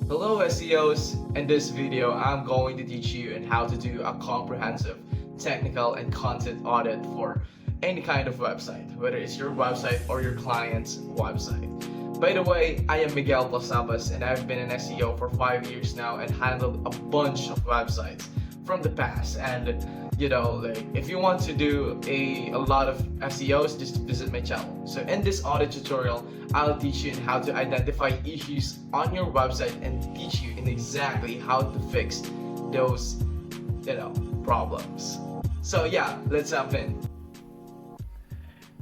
Hello SEOs, in this video I'm going to teach you on how to do a comprehensive technical and content audit for any kind of website, whether it's your website or your client's website. By the way, I am Miguel Plasabas and I've been an SEO for 5 years now and handled a bunch of websites from the past. And like if you want to do a lot of SEOs, just visit my channel. So in this audit tutorial, I'll teach you how to identify issues on your website and teach you in exactly how to fix those problems. So yeah, let's jump in.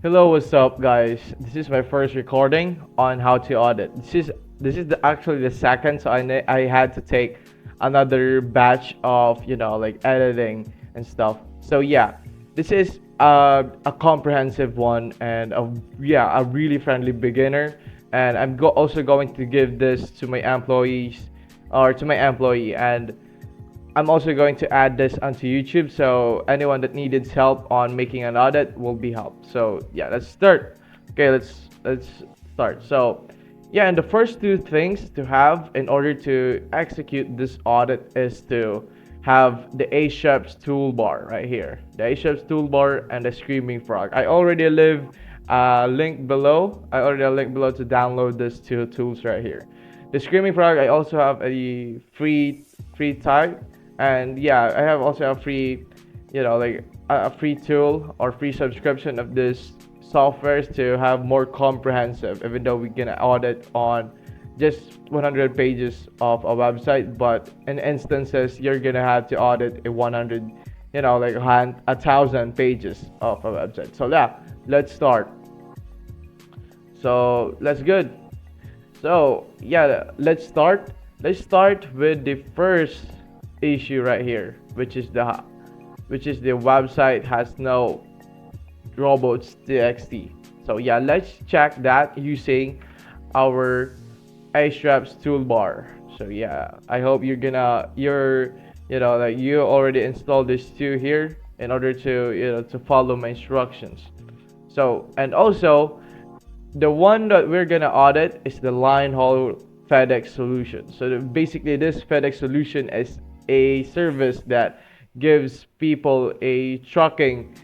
Hello, what's up, guys? This is my first recording on how to audit. This is actually the second, so I had to take another batch of like editing and stuff. So yeah, this is a comprehensive one and a really friendly beginner. And also going to give this to my employees or to my employee, and I'm also going to add this onto YouTube, so anyone that needs help on making an audit will be helped. So yeah, let's start. Okay, let's start. So yeah, and the first two things to have in order to execute this audit is to have the A-Sharps toolbar right here. The A-Sharps toolbar and the Screaming Frog. I already leave a link below. To download these two tools right here. The Screaming Frog, I also have a free type, and yeah, I have also a free, like a free tool or free subscription of this softwares to have more comprehensive. Even though we're gonna audit on just 100 pages of a website, but in instances you're gonna have to audit a 100, like 1,000 pages of a website. So yeah, let's start. So let's good. So yeah, let's start. Let's start with the first issue right here, which is the website has no Robots.txt. So yeah, let's check that using our Ahrefs toolbar. So yeah, I hope like you already installed this too here in order to to follow my instructions. So, and also the one that we're gonna audit is the line haul FedEx solution. So basically this FedEx solution is a service that gives people a trucking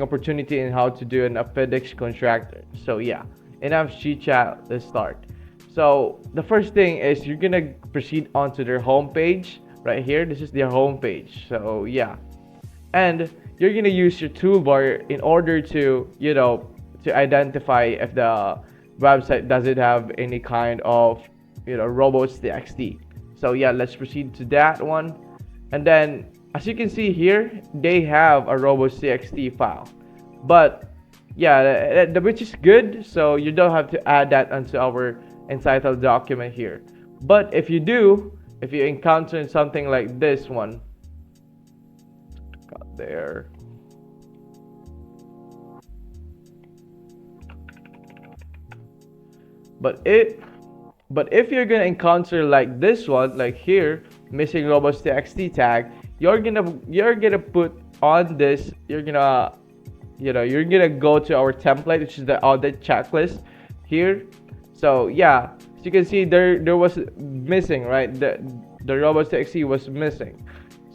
opportunity in how to do a FedEx contractor. So yeah, enough chit chat, let's start. So the first thing is you're gonna proceed onto their homepage right here. This is their homepage. So yeah, and you're gonna use your toolbar in order to to identify if the website doesn't have any kind of robots.txt. So yeah, let's proceed to that one. And then as you can see here, they have a robots.txt file, but yeah, which is good, so you don't have to add that onto our entitled document here. But if you do, if you encounter something like this one, got there. But if you're gonna encounter like this one, like here, missing robots.txt tag, you're gonna put on this. You're gonna go to our template, which is the audit checklist here. So yeah, as you can see, there was missing, right? The robots.txt was missing.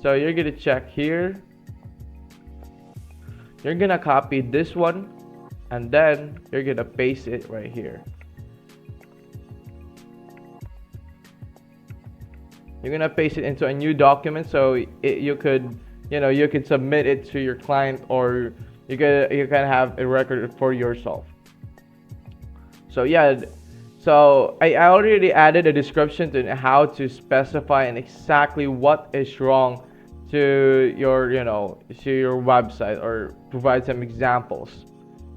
So you're gonna check here. You're gonna copy this one, and then you're gonna paste it right here. You're gonna paste it into a new document, so you could submit it to your client, or you can have a record for yourself. So yeah, so I already added a description to how to specify and exactly what is wrong to your website, or provide some examples.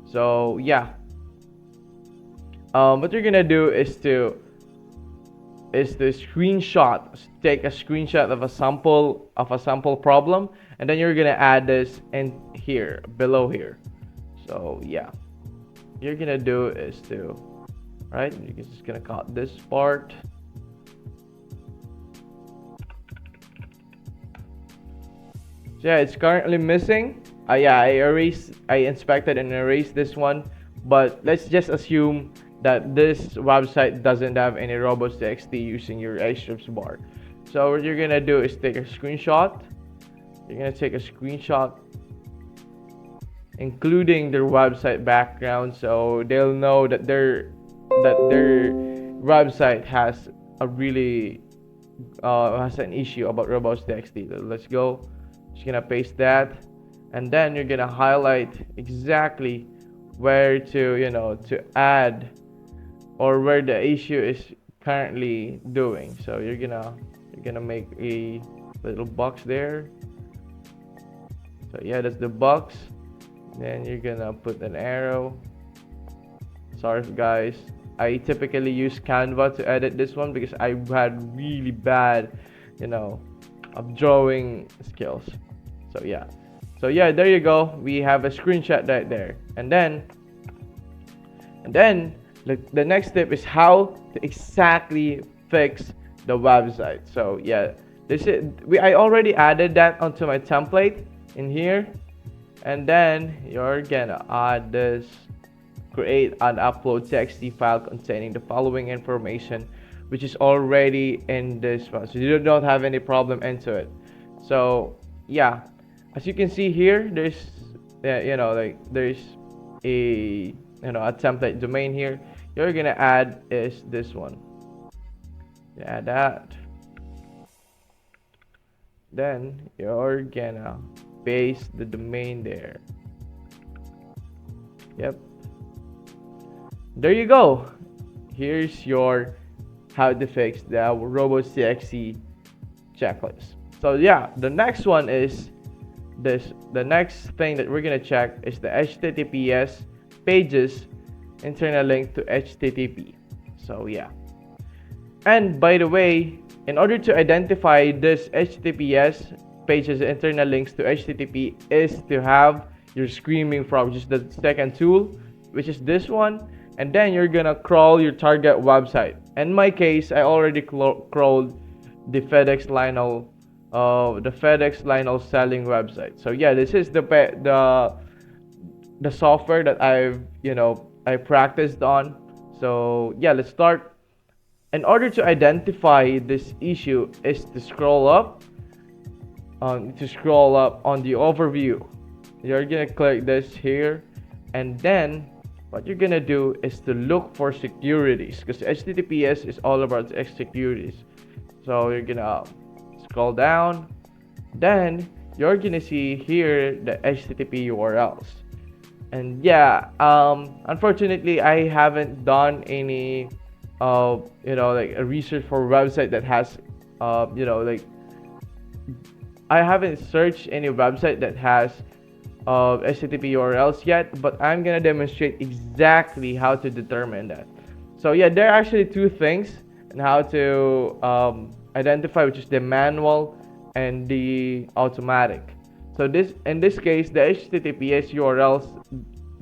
So yeah, what you're gonna do is to take a screenshot of a sample problem, and then you're gonna add this in here below here. So yeah, you're gonna do is to you're just gonna cut this part. So yeah, it's currently missing. I inspected and erased this one, but let's just assume that this website doesn't have any robots.txt using your hrefs bar. So what you're gonna do is take a screenshot. You're gonna take a screenshot including their website background, so they'll know that their website has a really has an issue about robots.txt. Let's go. Just gonna paste that, and then you're gonna highlight exactly where to add, or where the issue is currently doing. So you're gonna make a little box there. So yeah, that's the box. Then you're gonna put an arrow. Sorry guys, I typically use Canva to edit this one because I had really bad drawing skills. So yeah, there you go. We have a screenshot right there. And then the next step is how to exactly fix the website. So yeah, I already added that onto my template in here. And then you're gonna add this, create and upload txt file containing the following information, which is already in this file, so you don't have any problem into it. So yeah, as you can see here, there's there's a template domain here. You're gonna add is this one. You add that. Then you're gonna paste the domain there. Yep, there you go. Here's your how to fix the robots.txt checklist. So yeah, the next one is this. The next thing that we're gonna check is the https pages internal link to http. So yeah, and by the way, in order to identify this https pages internal links to http is to have your screaming frog, which is the second tool, which is this one. And then you're gonna crawl your target website. In my case, I already crawled the FedEx Lionel selling website. So yeah, this is the software that I practiced on. So yeah, let's start. In order to identify this issue is to scroll up on the overview. You're gonna click this here, and then what you're gonna do is to look for securities, because HTTPS is all about securities. So you're gonna scroll down, then you're gonna see here the HTTP URLs. And yeah, unfortunately I haven't done any a research for a website that has I haven't searched any website that has HTTP URLs yet, but I'm gonna demonstrate exactly how to determine that. So yeah, there are actually two things and how to identify, which is the manual and the automatic. So in this case, the HTTPS URLs,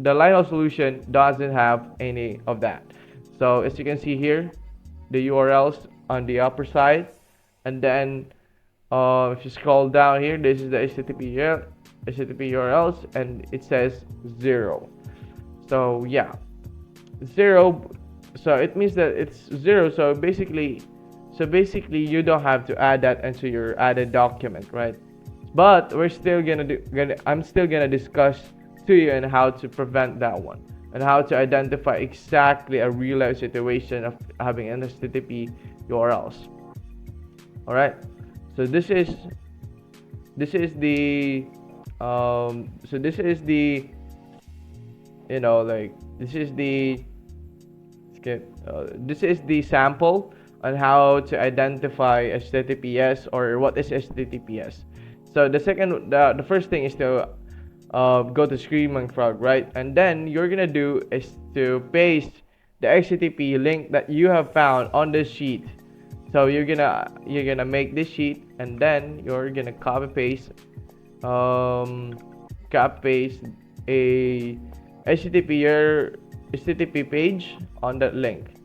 the Lionel solution doesn't have any of that. So as you can see here, the URLs on the upper side, and then if you scroll down here, this is the HTTP URLs, and it says 0. So yeah, 0. So it means that it's 0. So basically you don't have to add that into your added document, right? But I'm still gonna discuss to you on how to prevent that one, and how to identify exactly a real life situation of having an HTTP URLs. All right. So this is the this is the this is the sample on how to identify HTTPS, or what is HTTPS. So the first thing is to go to Screaming Frog, right? And then you're gonna do is to paste the HTTP link that you have found on this sheet. So you're gonna make this sheet, and then you're gonna copy paste a HTTP page on that link.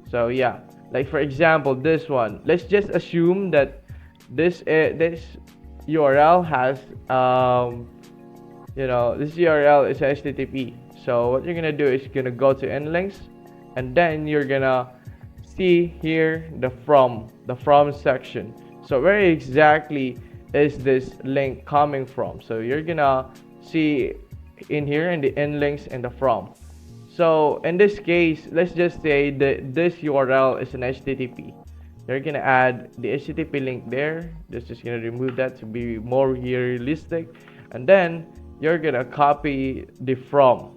So yeah, like for example, this one. Let's just assume that this URL has this URL is HTTP. So what you're gonna do is you're gonna go to nlinks, and then you're gonna see here the from section. So where exactly is this link coming from? So you're gonna see in here in the in links and the from. So in this case, let's just say that this URL is an HTTP. You're gonna add the HTTP link there. Just gonna remove that to be more realistic, and then you're gonna copy the from.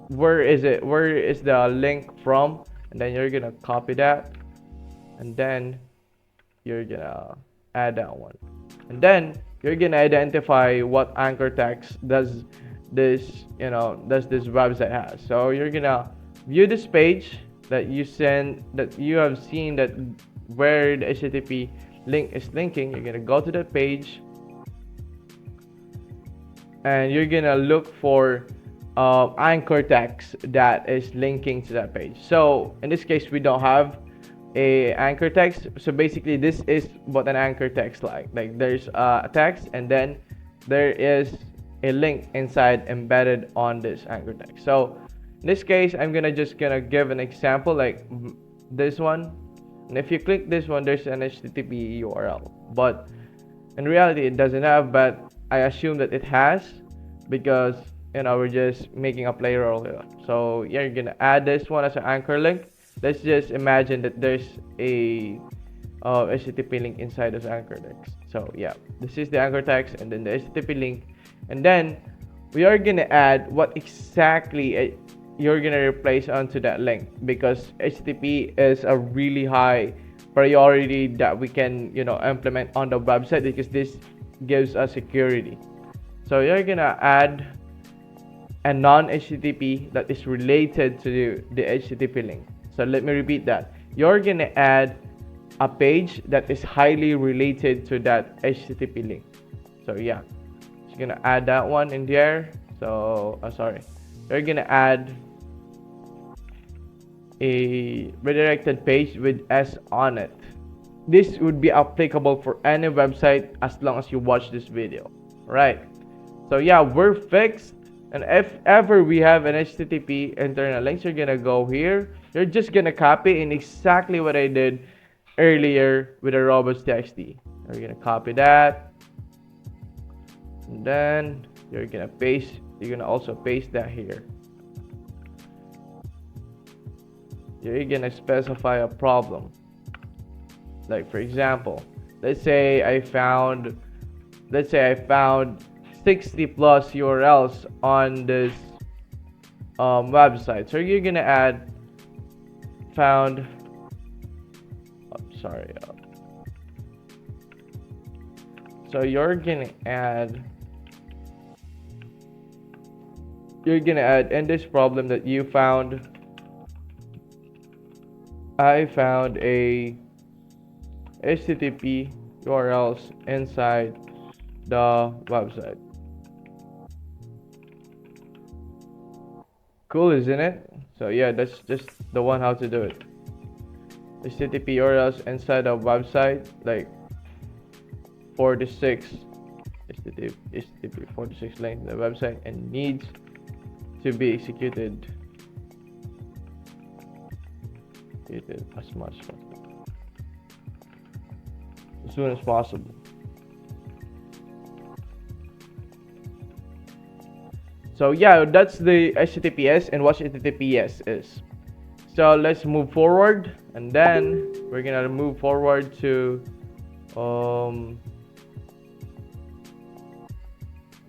Where is it? Where is the link from? And then you're gonna copy that, and then you're gonna add that one, and then you're gonna identify what anchor text does this website has. So you're gonna view this page that you have seen that where the HTTP link is linking. You're gonna go to the page, and you're gonna look for anchor text that is linking to that page. So in this case, we don't have a anchor text. So basically, this is what an anchor text like there's a text, and then there is a link inside embedded on this anchor text. So in this case, I'm just gonna give an example like this one, and if you click this one, there's an HTTP URL, but in reality it doesn't have, but I assume that it has because we're just making a player earlier. So yeah, you're gonna add this one as an anchor link. Let's just imagine that there's a HTTP link inside this anchor text. So yeah, this is the anchor text and then the HTTP link, and then we are gonna add what exactly you're gonna replace onto that link, because HTTP is a really high priority that we can implement on the website, because this gives us security. So you're gonna add a non-HTTP that is related to the HTTP link. So let me repeat that. You're gonna add a page that is highly related to that HTTP link. So yeah, just gonna add that one in there. So sorry, you're gonna add a redirected page with S on it. This would be applicable for any website as long as you watch this video, right? So yeah, we're fixed. And if ever we have an HTTP internal links, you're gonna go here. You're just gonna copy in exactly what I did earlier with the Robots.txt. You're gonna copy that, and then you're gonna paste. You're gonna also paste that here. You're gonna specify a problem. Like for example, let's say I found 60 plus URLs on this website. So you're gonna add found. So you're gonna add in this problem that you found. I found a HTTP URLs inside the website. Cool, isn't it? So yeah, that's just the one how to do it. HTTP URLs inside the website, like 46 HTTP 46 link to the website, and needs to be executed as soon as possible. So yeah, that's the HTTPS and what HTTPS is. So let's move forward, and then we're gonna move forward to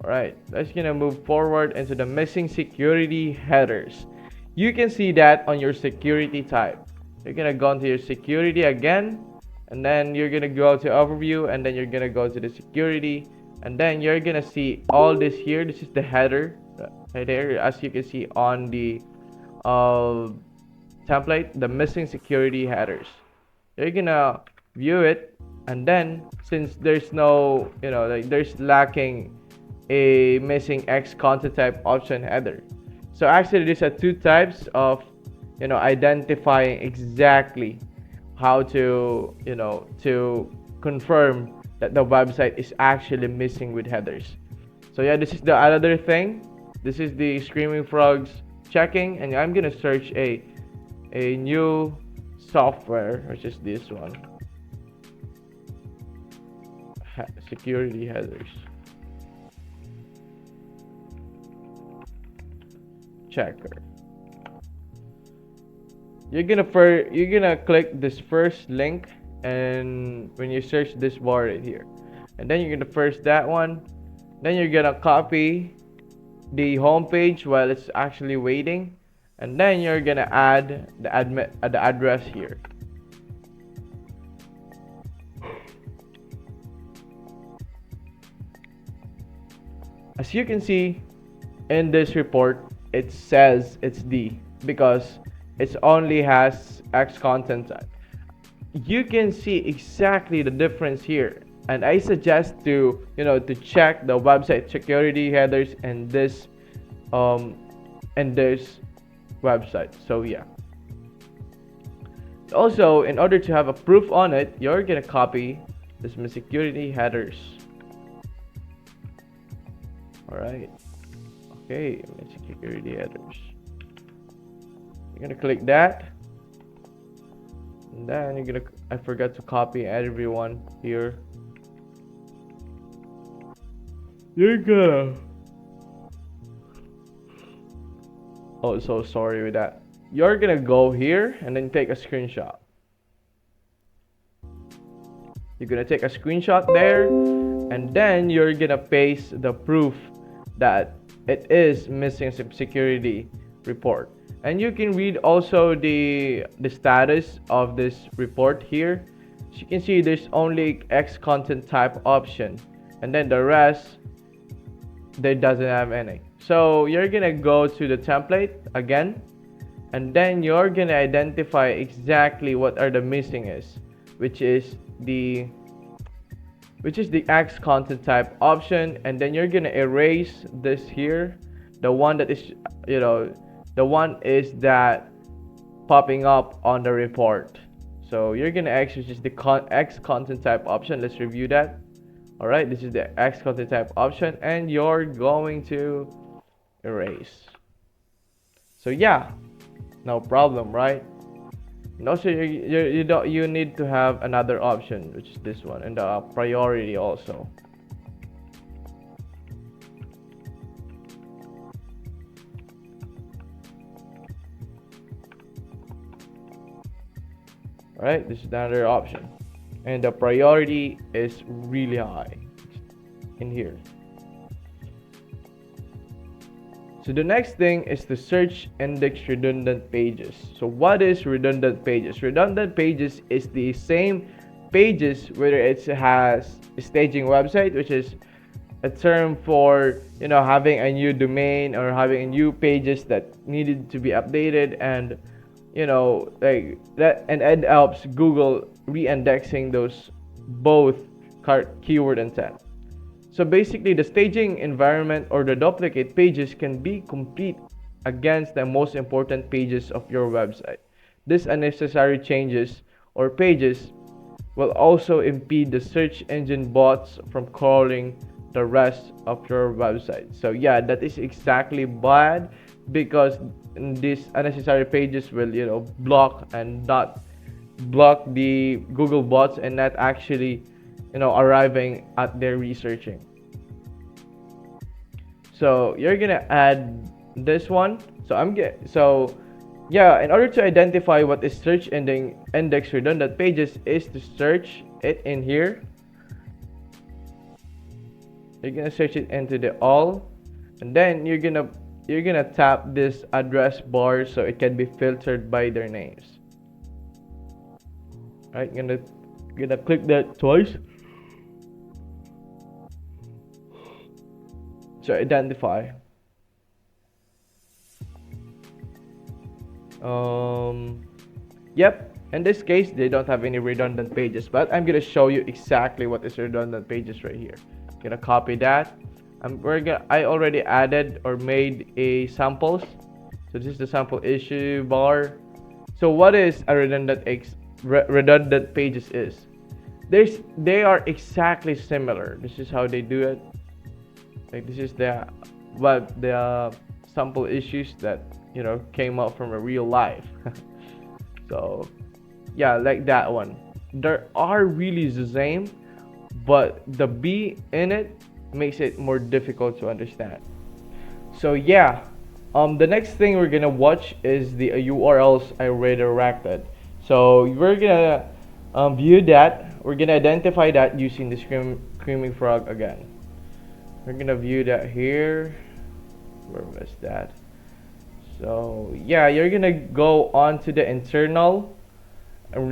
alright, let's gonna move forward into the missing security headers. You can see that on your security type. You're gonna go into your security again, and then you're gonna go to overview, and then you're gonna go to the security, and then you're gonna see all this here. This is the header right there, as you can see on the template, the missing security headers. You're gonna view it, and then since there's no there's lacking a missing X content type option header. So actually these are two types of identifying exactly how to to confirm that the website is actually missing with headers. So yeah, this is the other thing. This is the Screaming Frogs checking, and I'm gonna search a a new software, which is this one, security headers. Checker. You're gonna click this first link, and when you search this bar right here, and then you're gonna first that one, then you're gonna copy the home page while it's actually waiting, and then you're gonna add the address here. As you can see in this report, it says it's D because it only has X content type. You can see exactly the difference here, and I suggest to to check the website security headers and this website. So yeah. Also, in order to have a proof on it, you're gonna copy this security headers. Alright. Okay, security headers. You're gonna click that. And then you're gonna, I forgot to copy everyone here. You're gonna, oh, so sorry with that. You're gonna go here and then take a screenshot. You're gonna take a screenshot there, and then you're gonna paste the proof that it is missing some security report. And you can read also the status of this report here. As you can see, there's only X content type option, and then the rest, there doesn't have any. So you're gonna go to the template again, and then you're gonna identify exactly what are the missing is, which is the X content type option, and then you're gonna erase this here, the one that is the one is that popping up on the report. So you're gonna exit just the X content type option. Let's review that. All right, this is the X content type option, and you're going to erase. So yeah, no problem, right? And also you need to have another option, which is this one, and the priority also. Alright, this is another option, and the priority is really high in here. So the next thing is to search index redundant pages. So what is redundant pages? Redundant pages is the same pages whether it has a staging website, which is a term for having a new domain or having new pages that needed to be updated, and like that, and it helps Google re-indexing those both keyword intent. So basically, the staging environment or the duplicate pages can be complete against the most important pages of your website. This unnecessary changes or pages will also impede the search engine bots from crawling the rest of your website. So yeah, that is exactly bad, because these unnecessary pages will block and not block the Google bots and not actually arriving at their researching. So you're gonna add this one. So yeah, in order to identify what is search index redundant pages is to search it in here. You're gonna search it into the all, and then you're gonna tap this address bar so it can be filtered by their names. Alright, gonna click that twice. So identify. Yep, in this case they don't have any redundant pages, but I'm gonna show you exactly what is redundant pages right here. Gonna copy that. I already added or made a samples. So this is the sample issue bar. So what is a redundant pages is? They are exactly similar. This is how they do it. Like this is the sample issues that came out from a real life. So yeah, like that one. There are really the same, but the B in it makes it more difficult to understand. So yeah, the next thing we're gonna watch is the URLs I redirected. So we're gonna view that. We're gonna identify that using the screaming frog again. We're gonna view that here. Where was that? So yeah, you're gonna go on to the internal and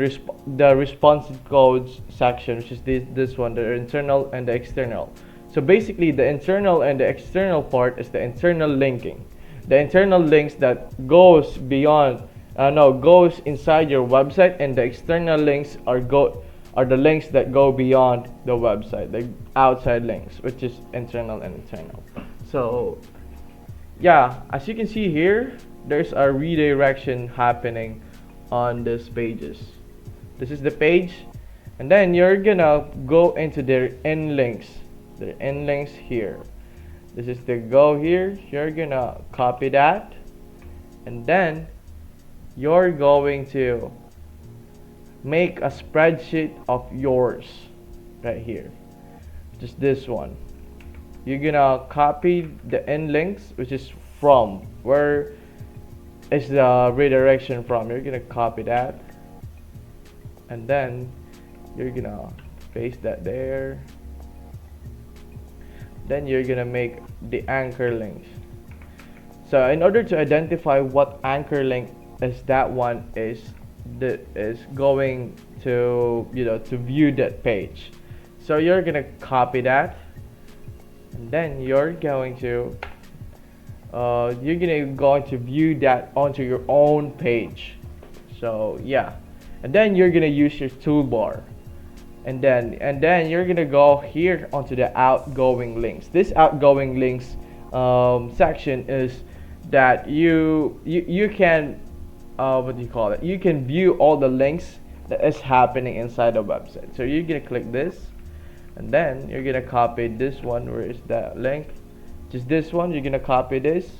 the responsive codes section, which is this one, the internal and the external. So basically, the internal and the external part is the internal linking, the internal links that goes beyond, no, goes inside your website, and the external links are the links that go beyond the website, the outside links, which is internal and internal. So yeah, as you can see here, there's a redirection happening on these pages. This is the page, and then you're gonna go into their end links. Their end links here. This is the go here. You're gonna copy that, and then you're going to make a spreadsheet of yours right here. Just this one. You're gonna copy the end links, which is from where is the redirection from. You're gonna copy that, and then you're gonna paste that there. Then you're gonna make the anchor links. So in order to identify what anchor link is, that one is going to, to view that page. So you're gonna copy that, and then you're going to view that onto your own page. So yeah, and then you're gonna use your toolbar, and then you're gonna go here onto the outgoing links. This outgoing links section is that you can what do you call it, you can view all the links that is happening inside the website. So you're gonna click this, and then you're gonna copy this one. Where is that link? Just this one. You're gonna copy this,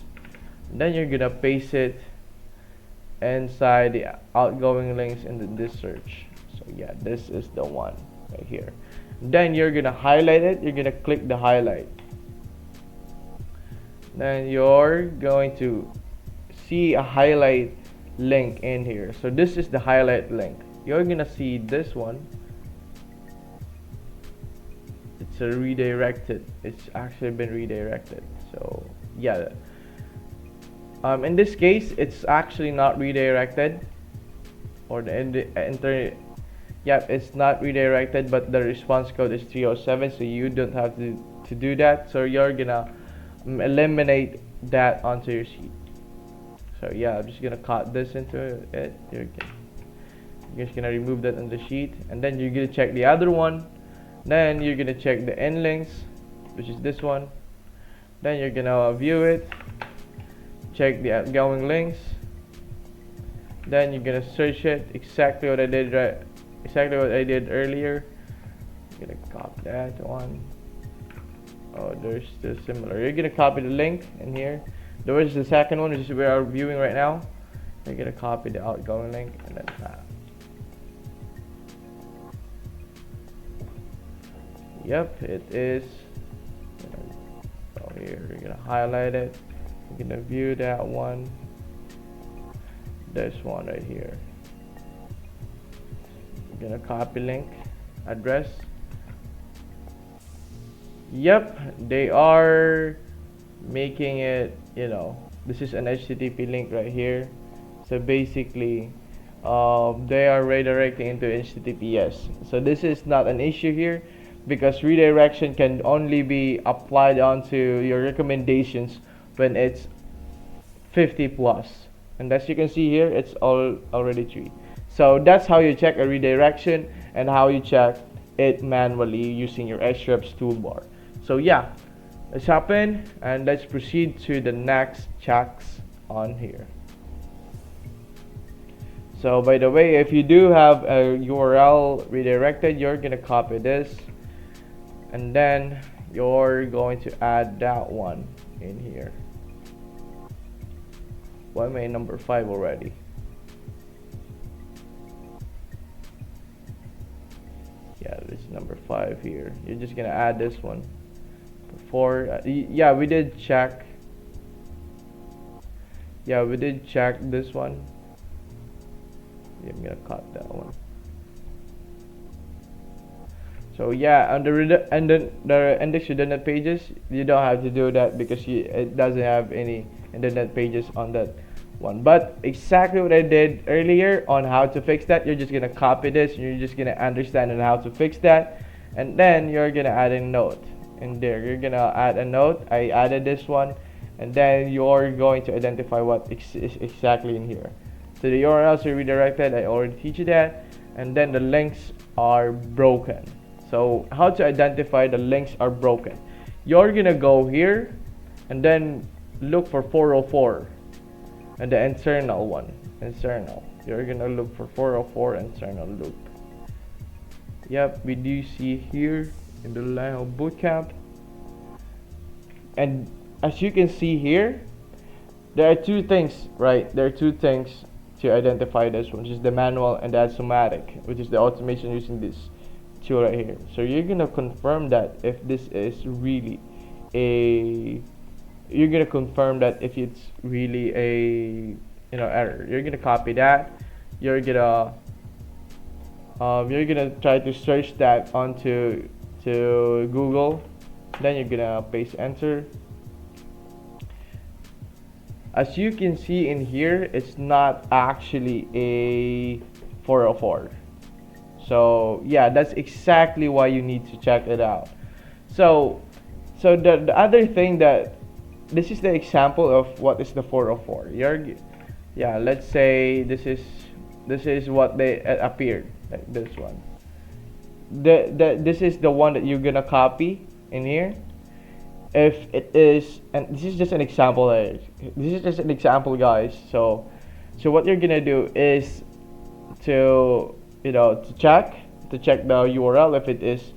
and then you're gonna paste it inside the outgoing links in this search. So yeah, this is the one right here. Then you're gonna highlight it. You're gonna click the highlight. Then you're going to see a highlight link in here. So this is the highlight link. You're gonna see this one. It's a redirected. It's actually been redirected. So yeah, in this case, it's actually not redirected, or it's not redirected, but the response code is 307, so you don't have to do that. So you're gonna eliminate that onto your sheet. So yeah, I'm just gonna cut this into it. You're just gonna remove that on the sheet, and then you're gonna check the other one. Then you're gonna check the end links, which is this one. Then you're gonna view it, check the outgoing links. Then you're gonna search it, exactly what I did earlier. I'm gonna copy that one. Oh, they're still similar. You're gonna copy the link in here. There is the second one, which is we are viewing right now. You're gonna copy the outgoing link, and then yep, it is. So here you're gonna highlight it. You're gonna view that one. This one right here. You're gonna copy link address. Yep, they are making it, this is an HTTP link right here. So basically they are redirecting into HTTPS. So this is not an issue here, because redirection can only be applied onto your recommendations when it's 50 plus, and as you can see here, it's already 3. So that's how you check a redirection, and how you check it manually using your Hrefs toolbar. So yeah, let's hop in and let's proceed to the next checks on here. So by the way, if you do have a URL redirected, you're gonna copy this, and then you're going to add that one in here. Why am I number 5 already? Yeah, this is number 5 here. You're just gonna add this one. Before, yeah, we did check. Yeah, we did check this one. Yeah, I'm gonna cut that one. So yeah, on the index redundant pages, you don't have to do that because it doesn't have any redundant pages on that one. But exactly what I did earlier on how to fix that, you're just gonna copy this, and you're just gonna understand on how to fix that, and then you're gonna add a note in there. You're gonna add a note. I added this one, and then you're going to identify what is exactly in here. So the URLs are redirected. I already teach you that, and then the links are broken. So how to identify the links are broken? You're gonna go here and then look for 404 and the internal one. Internal. You're gonna look for 404 internal loop. Yep, we do see here in the line of bootcamp. And as you can see here, there are two things, right? There are two things to identify this one, which is the manual and the automatic, which is the automation using this tool right here. So you're gonna confirm that if this is really you're gonna confirm that if it's really a error. You're gonna copy that. You're gonna try to search that onto Google. Then you're gonna paste enter. As you can see in here, it's not actually a 404. So yeah, that's exactly why you need to check it out. So the other thing that this is the example of what is the 404. Yeah, let's say this is what they appeared, like this one. This is the one that you're gonna copy in here. If it is, and this is just an example, guys. So what you're gonna do is to check the URL if it is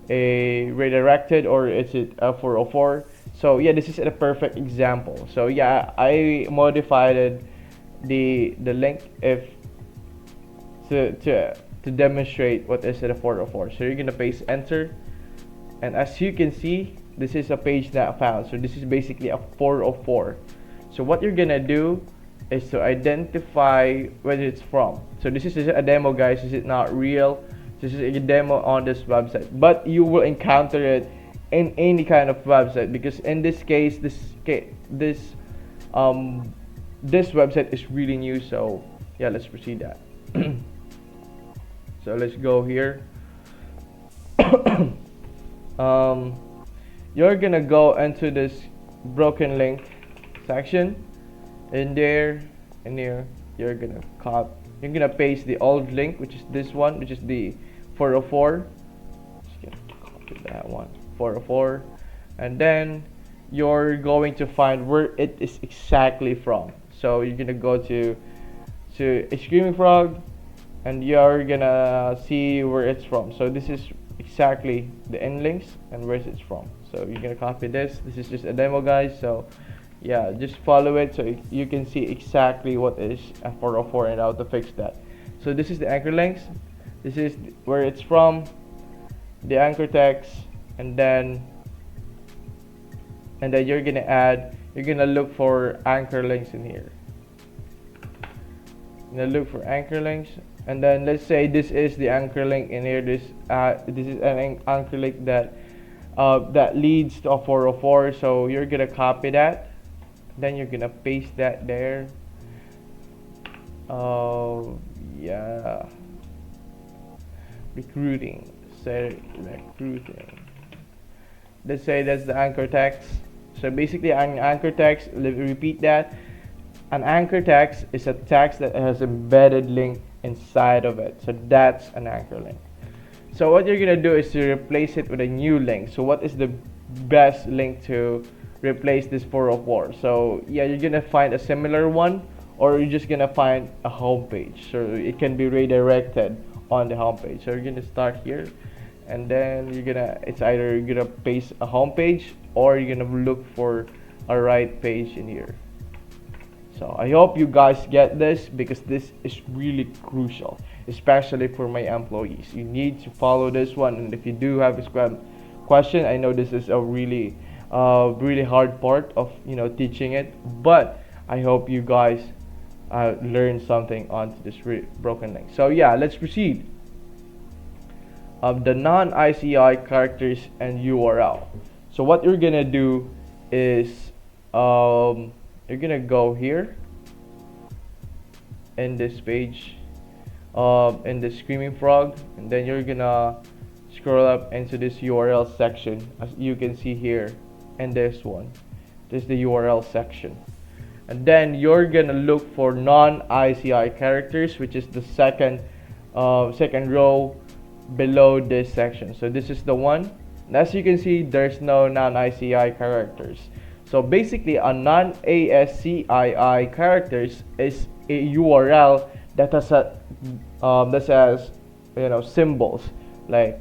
a redirected or is it a 404. So yeah, this is a perfect example. So yeah, I modified the link if to demonstrate what is a 404. So you're gonna paste enter, and as you can see, this is a page not found. So this is basically a 404. So what you're gonna do is to identify where it's from. So this is a demo, guys. This is not real. This is a demo on this website, but you will encounter it in any kind of website, because in this case, this website is really new. So yeah, let's proceed that. So let's go here. You're gonna go into this broken link section. In there, you're gonna paste the old link, which is this one, which is the 404. Just gonna copy that one, 404, and then you're going to find where it is exactly from. So you're gonna go to a Screaming Frog, and you're gonna see where it's from. So this is exactly the end links and where it's from. So you're gonna copy this. This is just a demo, guys. So yeah, just follow it so you can see exactly what is a 404 and how to fix that. So this is the anchor links. This is where it's from, the anchor text, and then you're gonna look for anchor links in here. You're gonna look for anchor links, and then let's say this is the anchor link in here. This is an anchor link that leads to a 404. So you're gonna copy that, then you're gonna paste that there. Yeah, recruiting. Say recruiting. Let's say that's the anchor text. So basically, an anchor text, repeat that. An anchor text is a text that has embedded link inside of it. So that's an anchor link. So what you're gonna do is to replace it with a new link. So what is the best link to replace this 404? So yeah, you're gonna find a similar one, or you're just gonna find a home page. So it can be redirected on the home page. So you're gonna start here, and then it's either you're gonna paste a home page, or you're gonna look for a right page in here. So I hope you guys get this, because this is really crucial. especially for my employees. You need to follow this one, and if you do have a question, I know this is a really hard part of teaching it, but I hope you guys learn something onto this broken link. So yeah, let's proceed. The non-ASCII characters and URL. So what you're gonna do is you're gonna go here in this page, in the Screaming Frog, and then you're gonna scroll up into this URL section, as you can see here, and this one. This is the URL section. And then you're gonna look for non-ASCII characters, which is the second row below this section. So this is the one. And as you can see, there's no non-ASCII characters. So basically, a non-ASCII characters is a URL that has symbols like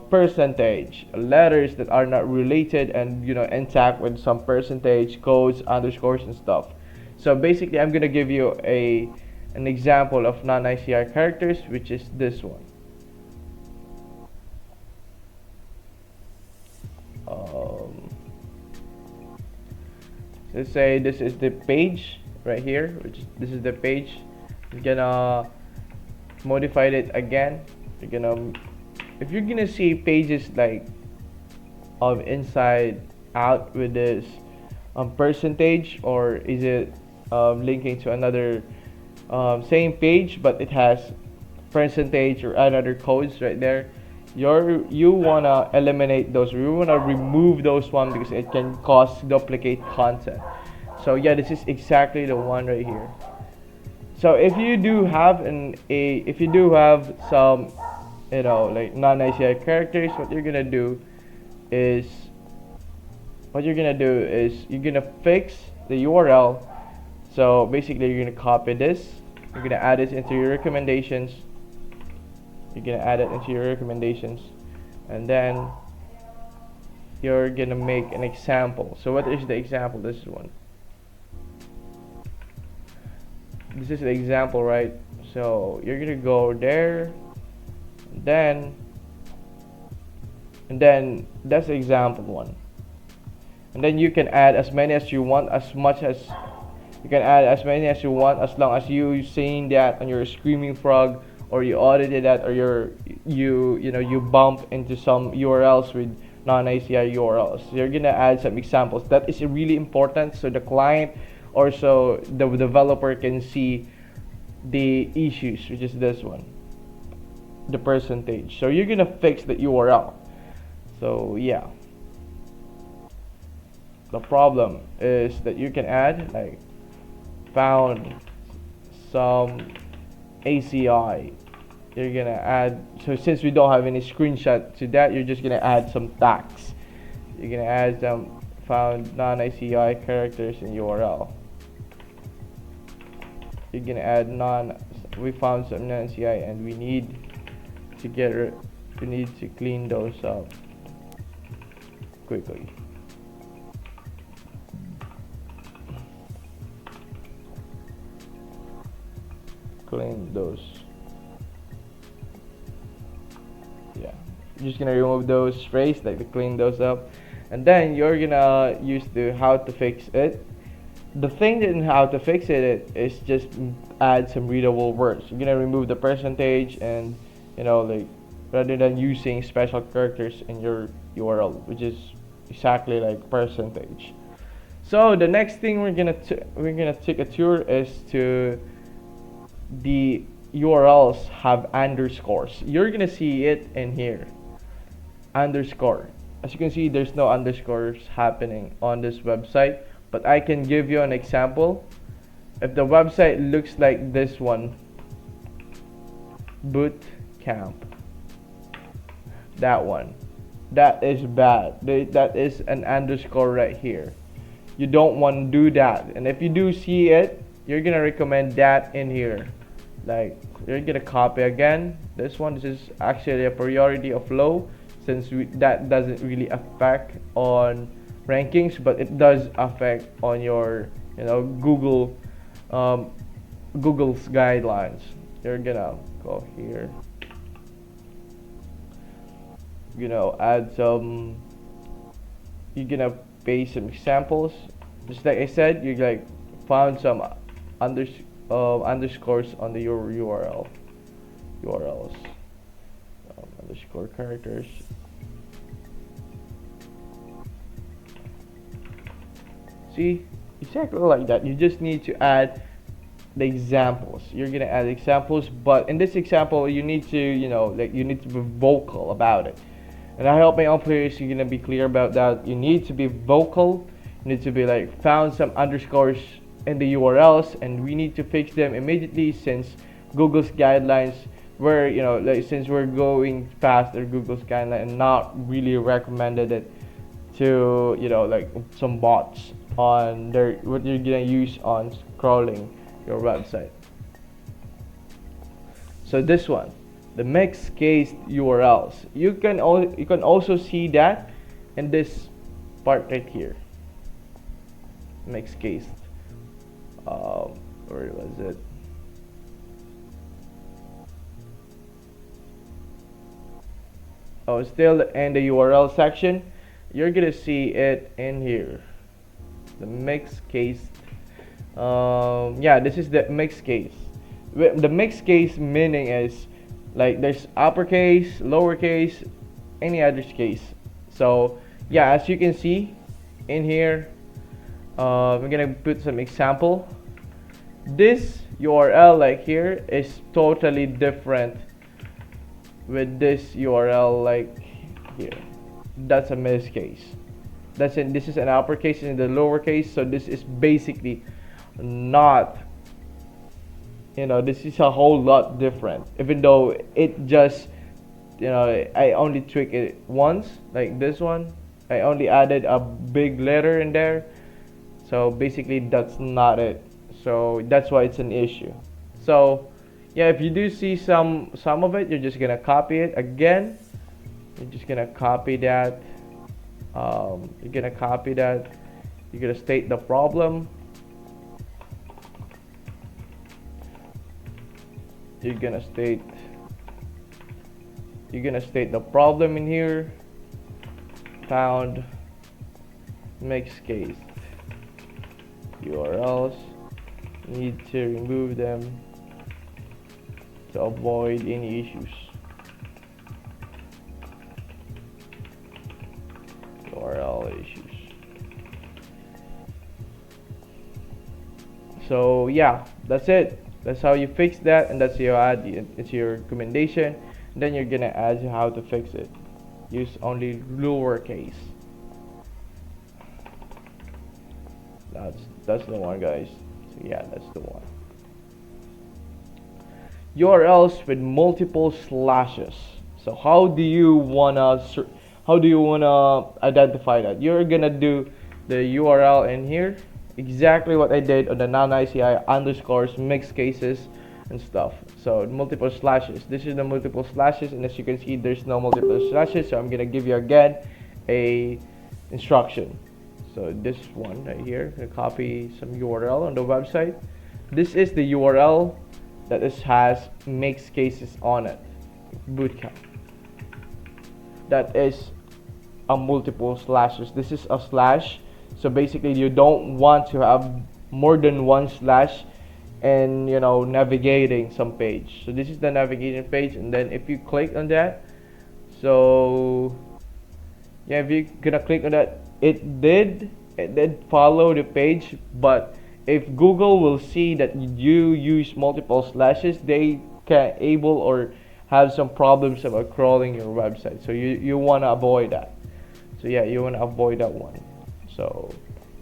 percentage, letters that are not related, and intact with some percentage, codes, underscores, and stuff. So basically, I'm gonna give you an example of non-ASCII characters, which is this one. Let's say this is the page right here, this is the page. You're gonna modify it again. If you're gonna see pages like inside out with this percentage, or is it linking to another same page but it has percentage or another codes right there, you wanna eliminate those, or you wanna remove those one, because it can cause duplicate content. So yeah, this is exactly the one right here. So if you do have some like non-ASCII characters, what you're gonna do is you're gonna fix the URL. So basically, you're gonna copy this, you're gonna add it into your recommendations, and then you're gonna make an example. So what is the example? This one. This is the example, right? So you're gonna go there, and then that's the example one. And then you can add as many as you want, as long as you seen that on your Screaming Frog, or you audited that, or you bump into some URLs with non-ASCII URLs. So you're gonna add some examples. That is really important, so the client, or so the developer, can see the issues, which is this one, the percentage. So you're gonna fix the URL. So yeah, the problem is that you can add like found some ACI. You're gonna add, so since we don't have any screenshot to that, you're just gonna add some tags. You're gonna add some found non-ASCII characters in URL. You're gonna add we found some non-ASCII, and we need to clean those up quickly. Clean those. Yeah, you're just gonna remove those phrases, like to clean those up, and then you're gonna use the how to fix it. The thing in how to fix it is just add some readable words. You're gonna remove the percentage, and like, rather than using special characters in your URL, which is exactly like percentage. So the next thing we're gonna take a tour is to the URLs have underscores. You're gonna see it in here, underscore. As you can see, there's no underscores happening on this website, but I can give you an example. If the website looks like this one, boot camp, that one, that is bad. That is an underscore right here. You don't want to do that, and if you do see it, you're gonna recommend that in here. Like, you're gonna copy again this one. This is actually a priority of low, since that doesn't really affect on rankings, but it does affect on your Google's guidelines. You're gonna go here, add some, you're gonna paste some examples. Just like I said, you like found some underscores on the URLs, underscore characters. See, exactly like that. You just need to add the examples. You're gonna add examples, but in this example, you need to, you need to be vocal about it. And I hope my own players, you're gonna be clear about that. You need to be vocal. You need to be like found some underscores in the URLs, and we need to fix them immediately since Google's guidelines were, since we're going past their Google's guideline and not really recommended it to, like some bots on their what you're gonna use on scrolling your website. So this one, the mixed case URLs, you can also see that in this part right here, mixed case. Where was it? Oh, still in the URL section. You're gonna see it in here, the mixed case. Yeah, this is the mixed case. The mixed case meaning is like there's uppercase, lowercase, any other case. So yeah, as you can see in here, we're gonna put some example. This URL like here is totally different with this URL like here. That's a mixed case. This is an uppercase in the lowercase, so this is basically not, this is a whole lot different, even though it just, I only tweak it once, like this one. I only added a big letter in there, so basically that's not it. So that's why it's an issue. So yeah, if you do see some of it, you're just gonna copy it again. You're just gonna copy that. You're gonna state the problem. You're gonna state the problem in here. Found mixed case URLs. Need to remove them to avoid any issues. URL issues. So yeah, that's it. That's how you fix that, and that's your it's your recommendation. And then you're gonna add how to fix it. Use only lowercase. That's the one, guys. So yeah, that's the one. URLs with multiple slashes. So how do you wanna identify that? You're gonna do the URL in here, exactly what I did on the non-ASCII underscores, mixed cases and stuff. So multiple slashes. This is the multiple slashes, and as you can see, there's no multiple slashes. So I'm gonna give you again a instruction. So this one right here, I'm gonna copy some URL on the website. This is the URL that has mixed cases on it. Bootcamp. That is a multiple slashes. This is a slash. So basically, you don't want to have more than one slash and navigating some page. So this is the navigating page, and then if you click on that, so yeah, if you're gonna click on that, it did follow the page. But if Google will see that you use multiple slashes, they can able or have some problems about crawling your website. So you want to avoid that. So yeah, you want to avoid that one. So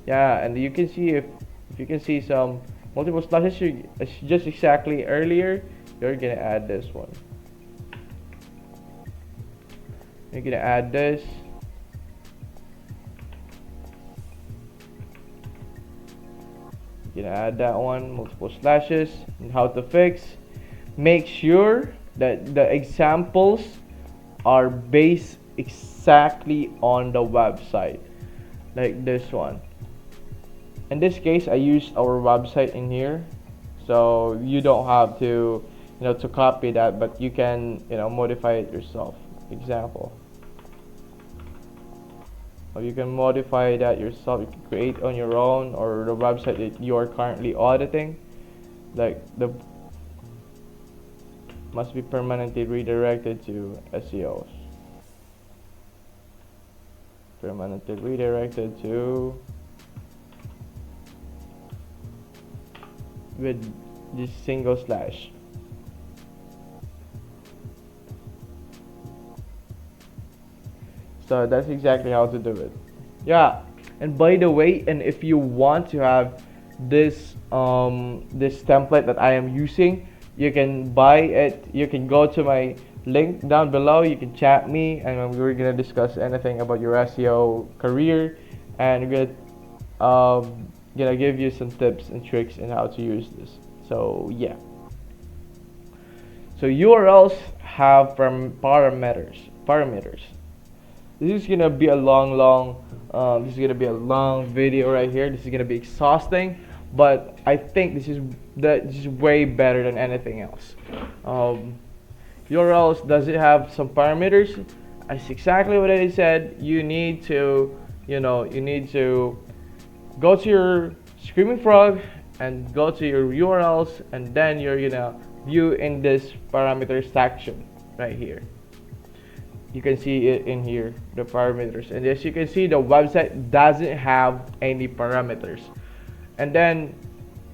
yeah, and you can see if you can see some multiple slashes, just exactly earlier, you're gonna add this one. You're gonna add this. You're gonna add that one, multiple slashes. And how to fix? Make sure that the examples are based exactly on the website, like this one. In this case, I used our website in here, so you don't have to to copy that, but you can modify it yourself. Example, or you can modify that yourself. You can create on your own, or the website that you are currently auditing, like the must be permanently redirected to SEOs. Permanently redirected to with this single slash. So that's exactly how to do it. Yeah, and by the way, and if you want to have this this template that I am using, you can buy it. You can go to my link down below. You can chat me, and we're gonna discuss anything about your SEO career, and we're gonna give you some tips and tricks in how to use this. So yeah. So URLs have parameters. This is gonna be a long this is gonna be a long video right here. This is gonna be exhausting, but I think this is way better than anything else. URLs, does it have some parameters? That's exactly what I said. You need to go to your Screaming Frog and go to your URLs, and then you're gonna view in this parameters section right here. You can see it in here, the parameters, and as you can see, the website doesn't have any parameters. And then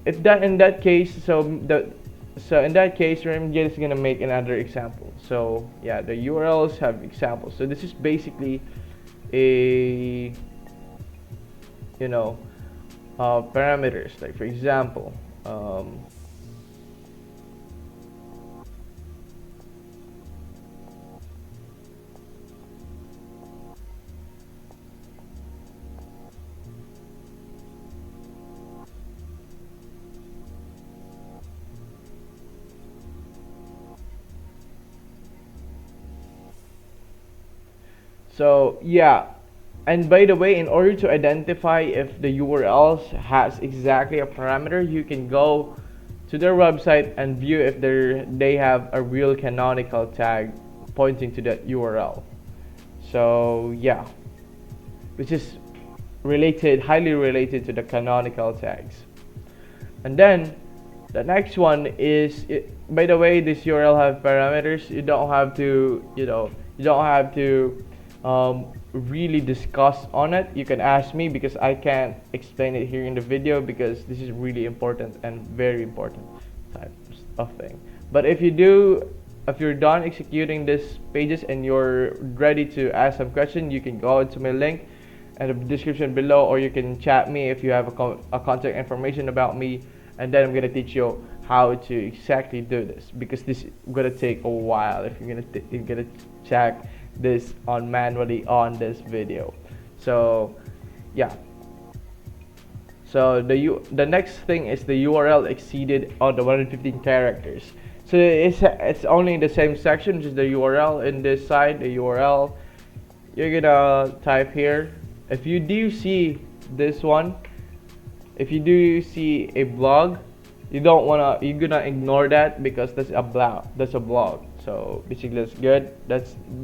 if that in that case, so in that case, I'm just gonna make another example. So yeah, the URLs have examples. So this is basically a parameters, like for example, so yeah. And by the way, in order to identify if the URLs has exactly a parameter, you can go to their website and view if they have a real canonical tag pointing to that URL. So yeah, which is highly related to the canonical tags. And then the next one is, by the way, this URL have parameters. You don't have to, really discuss on it. You can ask me, because I can't explain it here in the video, because this is really important and very important type of thing. But if you're done executing these pages and you're ready to ask some question, you can go into my link in the description below, or you can chat me if you have a contact information about me, and then I'm gonna teach you how to exactly do this, because this is gonna take a while if you're gonna check this on manually on this video. So yeah, so the next thing is the URL exceeded on the 115 characters. So it's only in the same section, which is the URL. In this side, the URL, you're gonna type here. If you do see this one, if you do see a blog, you're gonna ignore that, because that's a blog. So basically that's good.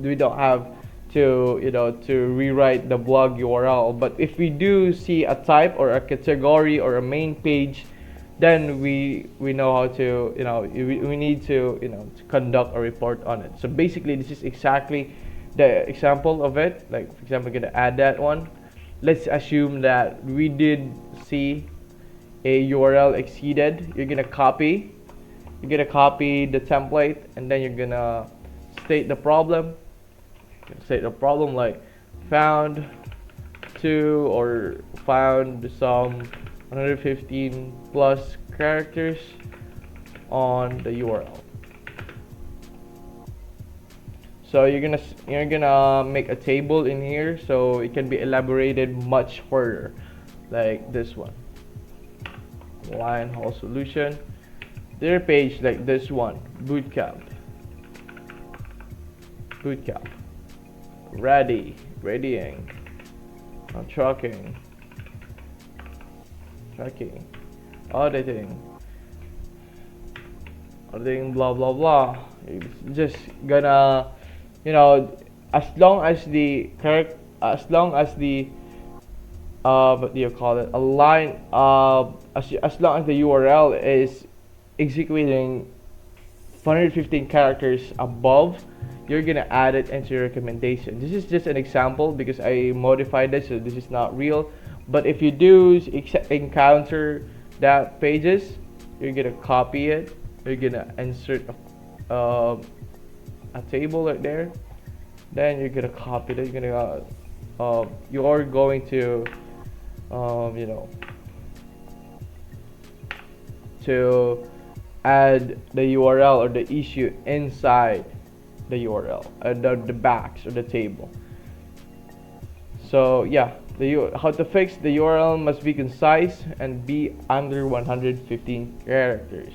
We don't have to rewrite the blog URL. But if we do see a type or a category or a main page, then we know how to we need to to conduct a report on it. So basically this is exactly the example of it. Like for example, I'm gonna add that one. Let's assume that we did see a URL exceeded. You're gonna copy the template, and then you're gonna state the problem. Like found some 115 plus characters on the URL. So you're gonna make a table in here, so it can be elaborated much further, like this one. Line whole solution. Their page, like this one, bootcamp, readying, tracking, auditing, auditing blah blah blah. It's just gonna, you know, as long as the what do you call it, a line, as long as the URL is executing 115 characters above, you're gonna add it into your recommendation. This is just an example because I modified this, so this is not real. But if you do encounter that pages, you're gonna copy it. You're gonna insert a table right there. Then you're gonna copy it. You're going to you know, to add the URL or the issue inside the URL, the box or the table. So yeah, how to fix the URL must be concise and be under 115 characters.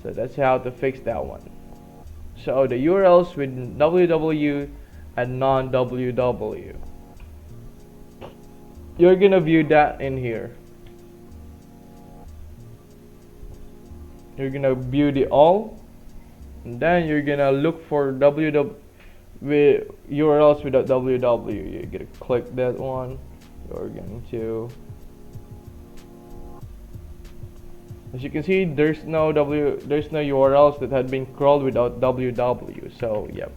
So that's how to fix that one. So the URLs with www and non-www, you're gonna view that in here. You're gonna view the all, and then you're gonna look for www with URLs without www. You're gonna click that one. You're going to, as you can see, there's no URLs that had been crawled without www. So yep,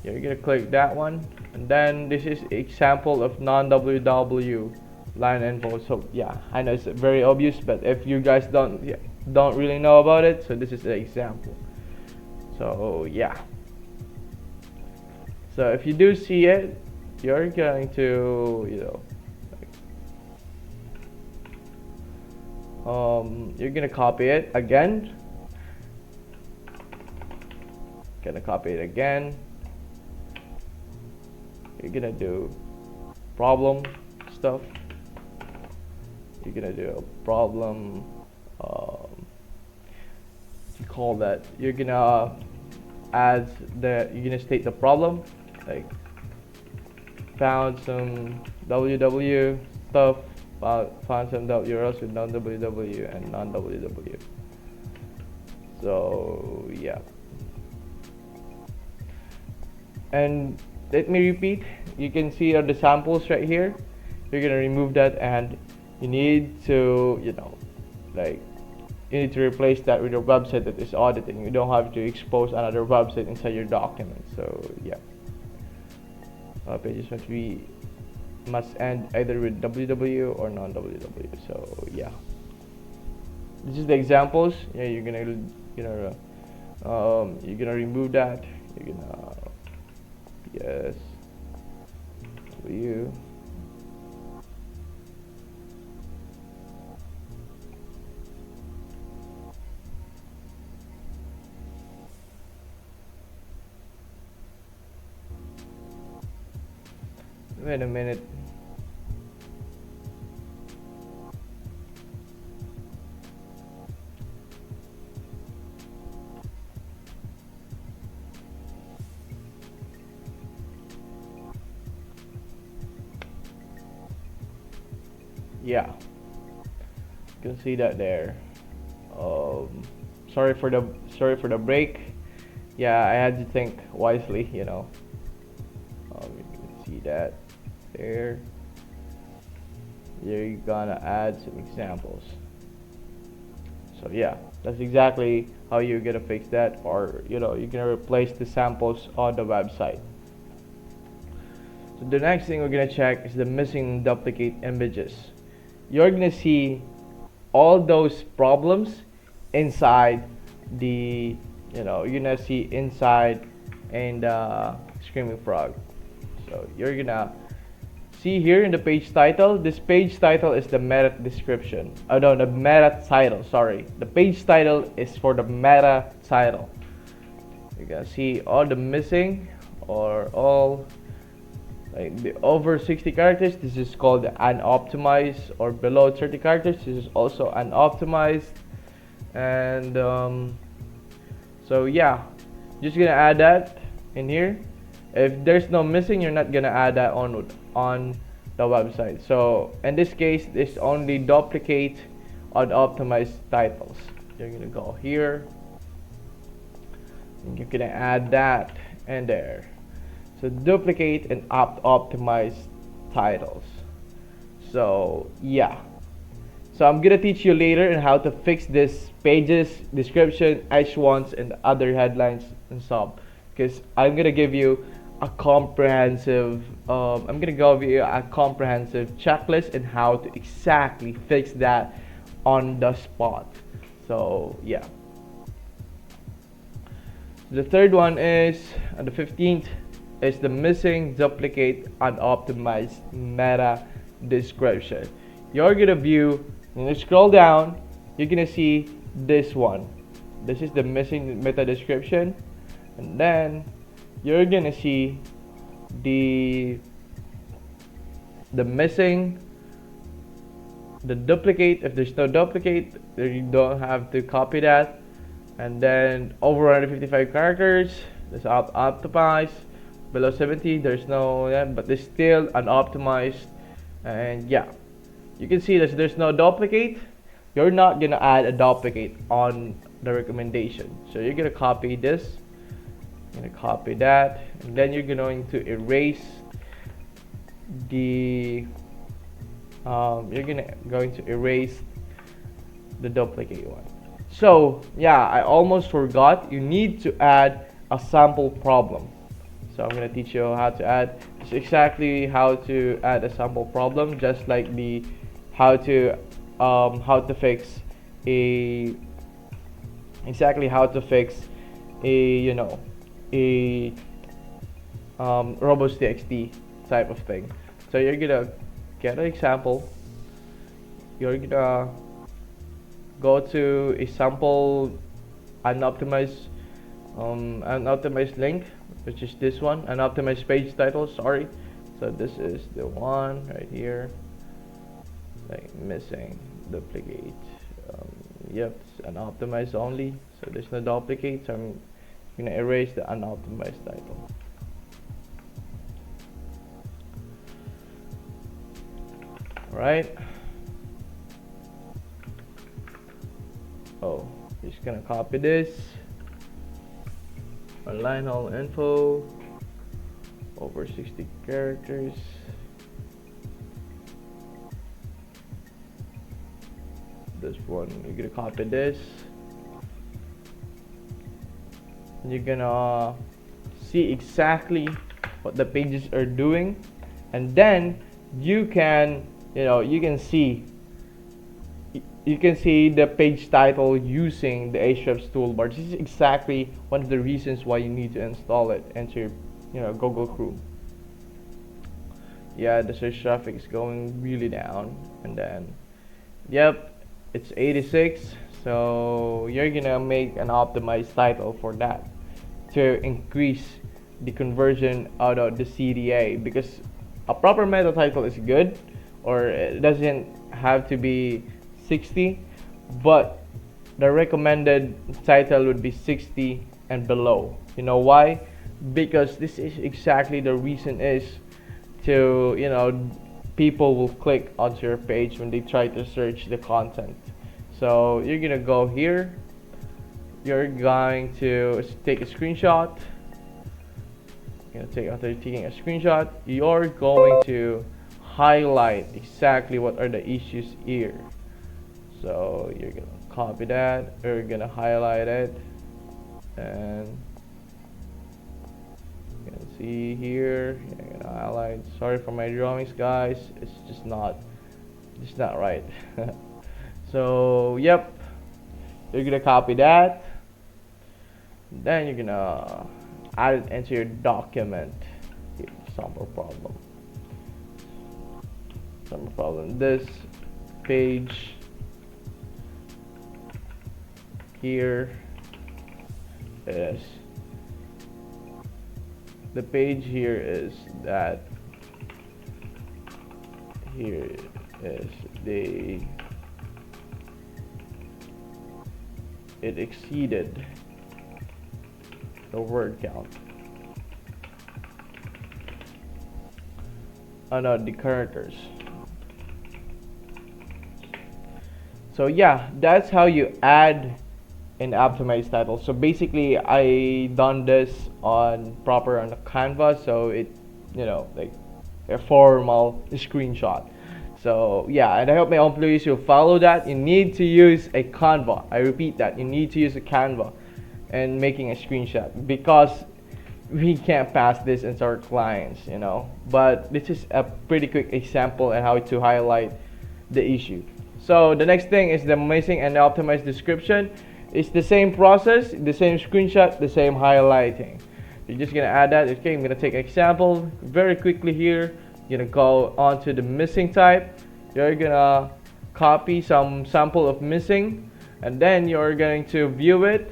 you're gonna click that one, and then this is example of non-www line info. So yeah, I know it's very obvious, but if you guys don't really know about it, so this is the example. So yeah, so if you do see it, you're going to, you know, you're gonna copy it again. Gonna copy it again. You're gonna do problem stuff. You're gonna do a problem. You call that. You're gonna you're gonna state the problem, like found some www stuff, found some URLs with non-www and non-www. So yeah, and let me repeat, you can see the samples right here. You're gonna remove that, and you need to, you know, like, you need to replace that with your website that is auditing. You don't have to expose another website inside your document. So yeah, pages must end either with www or non-www. So yeah, this is the examples. Yeah, you're gonna remove that. You're gonna yes w. Wait a minute. Yeah, you can see that there. Sorry for the break. Yeah, I had to think wisely, you know. You can see that there. You're gonna add some examples. So yeah, that's exactly how you're gonna fix that, or you know, you're gonna replace the samples on the website. So the next thing we're gonna check is the missing duplicate images. You're gonna see all those problems inside the, you know, you're gonna see inside and Screaming Frog. So you're gonna see here in the page title. This page title is the meta description. Oh no, the meta title. Sorry, the page title is for the meta title. You're gonna see all the missing, or all, like the over 60 characters. This is called unoptimized, or below 30 characters. This is also unoptimized. And so yeah, just gonna add that in here. If there's no missing, you're not gonna add that on the website. So in this case, this only duplicate unoptimized titles. You're gonna go here, And you're gonna add that in there. So duplicate and optimize titles. So yeah. So I'm gonna teach you later on how to fix this pages, description, H1s, and other headlines and stuff. Because I'm gonna give you a comprehensive, checklist and how to exactly fix that on the spot. So yeah. The third one is on the 15th is the missing, duplicate, unoptimized meta description. You're gonna view, when you scroll down, you're gonna see this one. This is the missing meta description, and then you're gonna see the missing, the duplicate. If there's no duplicate, then you don't have to copy that. And then over 155 characters, there's optimized. Below 70, there's no, yeah, but there's still unoptimized. And yeah, you can see that there's no duplicate. You're not gonna add a duplicate on the recommendation. So you're gonna copy this, you're gonna copy that, and then you're going to erase the going to erase the duplicate one. So yeah, I almost forgot. You need to add a sample problem. So I'm gonna teach you how to add. It's exactly how to add a sample problem, just like the how to fix a a Robots.txt type of thing. So you're gonna get an example. You're gonna go to a sample unoptimized link, which is this one, unoptimized page title. Sorry. So this is the one right here. Like missing, duplicate. Yep, it's unoptimized only. So there's no duplicate. So I'm gonna erase the unoptimized title. Right. Oh, just gonna copy this. Align all info. Over 60 characters. This one, you're gonna copy this. You're gonna see exactly what the pages are doing, and then you can see the page title using the Ahrefs toolbar. This is exactly one of the reasons why you need to install it into your Google Chrome. Yeah, the search traffic is going really down, and then yep, it's 86. So you're gonna make an optimized title for that to increase the conversion out of the CTA, because a proper meta title is good, or it doesn't have to be 60, but the recommended title would be 60 and below. You know why? Because this is exactly the reason is to, people will click onto your page when they try to search the content. So you're gonna go here, you're going to take a screenshot. After taking a screenshot, you're going to highlight exactly what are the issues here. So you're gonna copy that, you're gonna highlight it, and you can see here, you're gonna highlight. Sorry for my drawings, guys, it's just not right. So yep, you're gonna copy that, then you're gonna add it into your document. Here, sample problem. This page here is the page here is that here is it exceeded the word count. Oh no, the characters. So yeah, that's how you add in optimized title. So basically, I done this on Canva, so it, like a formal screenshot. So yeah, and I hope my employees will follow that. You need to use a Canva. I repeat that, you need to use a Canva and making a screenshot, because we can't pass this into our clients, But this is a pretty quick example on how to highlight the issue. So the next thing is the missing and optimized description. It's the same process, the same screenshot, the same highlighting. You're just gonna add that. Okay, I'm gonna take an example very quickly here. You're gonna go onto the missing type. You're gonna copy some sample of missing, and then you're going to view it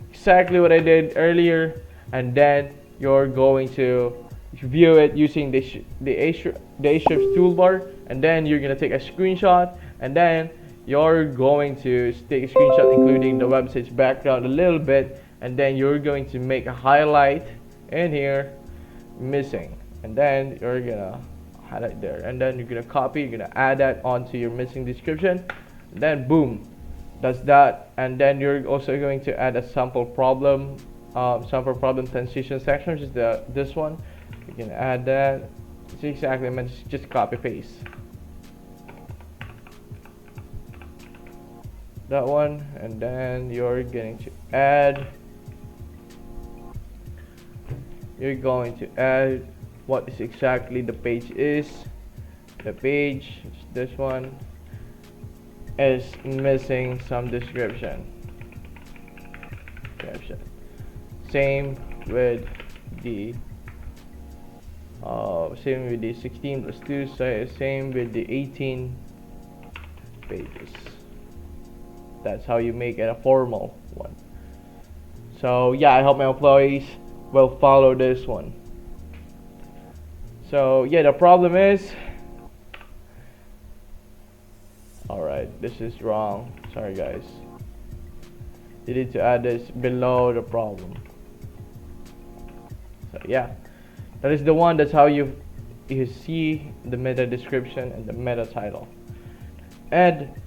exactly what I did earlier, and then you're going to view it using the Ahrefs toolbar, and then you're gonna take a screenshot, and then you're going to take a screenshot including the website's background a little bit, and then you're going to make a highlight in here missing, and then you're gonna highlight there, and then you're gonna copy, you're gonna add that onto your missing description, and then boom, does that. And then you're also going to add a sample problem transition section, which is this one. You can add that. It's exactly, just copy paste that one, and then you're going to add what is exactly the page is. The page, this one, is missing some description. Same with the 16 plus 2, so same with the 18 pages. That's how you make it a formal one. So yeah, I hope my employees will follow this one. So yeah, the problem is, alright, this is wrong, sorry guys. You need to add this below the problem. So yeah, that is the one. That's how you see the meta description and the meta title. Add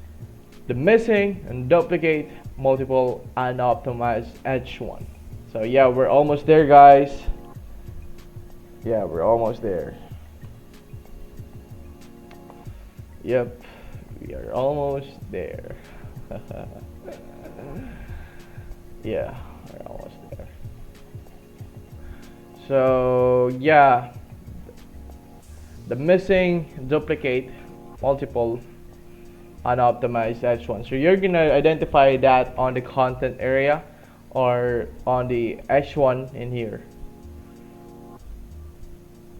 the missing and duplicate multiple unoptimized H1. So yeah, we're almost there, guys. Yeah, we're almost there. Yep, we are almost there. Yeah, we're almost there. So yeah, the missing, duplicate, multiple unoptimized H1. So you're gonna identify that on the content area or on the H1 in here.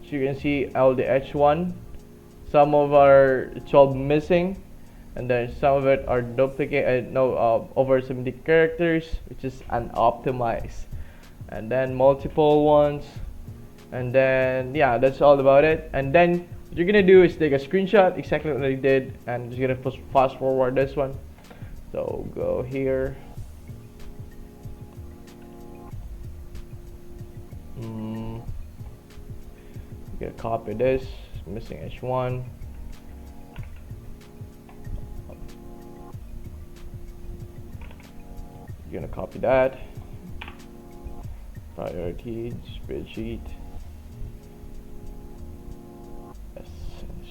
So you can see all the H1. Some of are 12 missing, and then some of it are duplicate. Over 70 characters, which is unoptimized, and then multiple ones, and then yeah, that's all about it. And then what you're gonna do is take a screenshot, exactly what I did, and just gonna fast forward this one. So go here. You're gonna copy this, missing H1. You're gonna copy that. Priority, spreadsheet. Yes,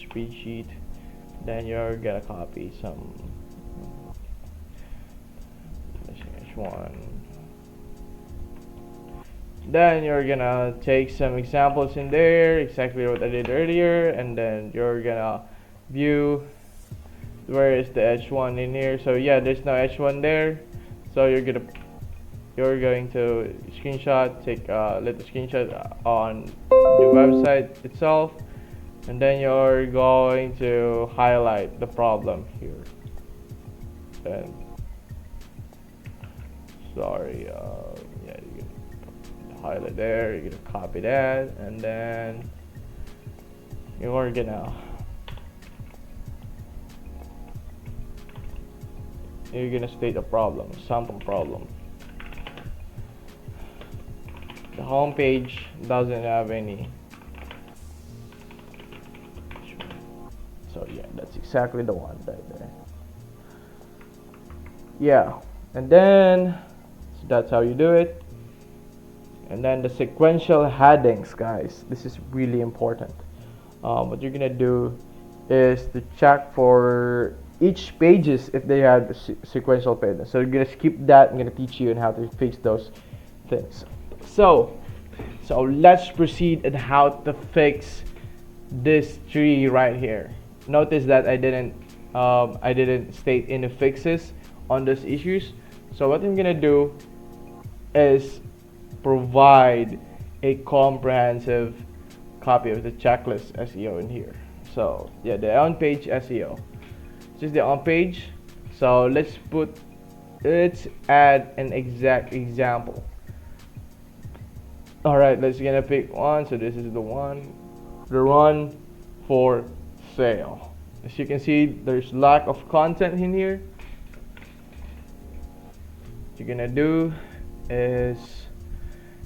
spreadsheet. Then you're gonna copy some missing H1. Then you're gonna take some examples in there, exactly what I did earlier, and then you're gonna view where is the H1 in here. So yeah, there's no H1 there. So you're going to screenshot, take little screenshot on the website itself, and then you're going to highlight the problem here. And sorry, yeah, you're gonna highlight there. You're gonna copy that, and then you're gonna state a problem, sample problem. The home page doesn't have any. So yeah, that's exactly the one right there. Yeah, And then, so that's how you do it. And then the sequential headings, guys. This is really important. What you're gonna do is to check for each pages if they have sequential pages. So you're gonna skip that. I'm gonna teach you on how to fix those things. So let's proceed on how to fix this tree right here. Notice that I didn't state any fixes on those issues. So what I'm gonna do is provide a comprehensive copy of the checklist SEO in here. So yeah, the on-page SEO. Just the on-page. So let's add an exact example. All right, let's gonna pick one. So this is the one, the run for sale. As you can see, there's lack of content in here. What you're gonna do is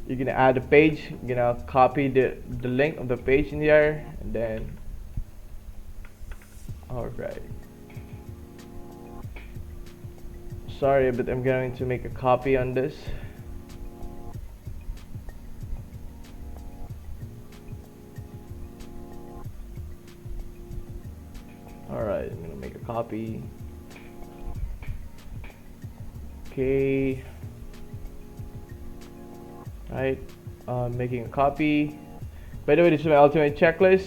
you're gonna add a page. You're gonna copy the link of the page in here, and then all right. Sorry, but I'm going to make a copy on this. Alright, I'm gonna make a copy. Okay. Right, making a copy. By the way, this is my ultimate checklist.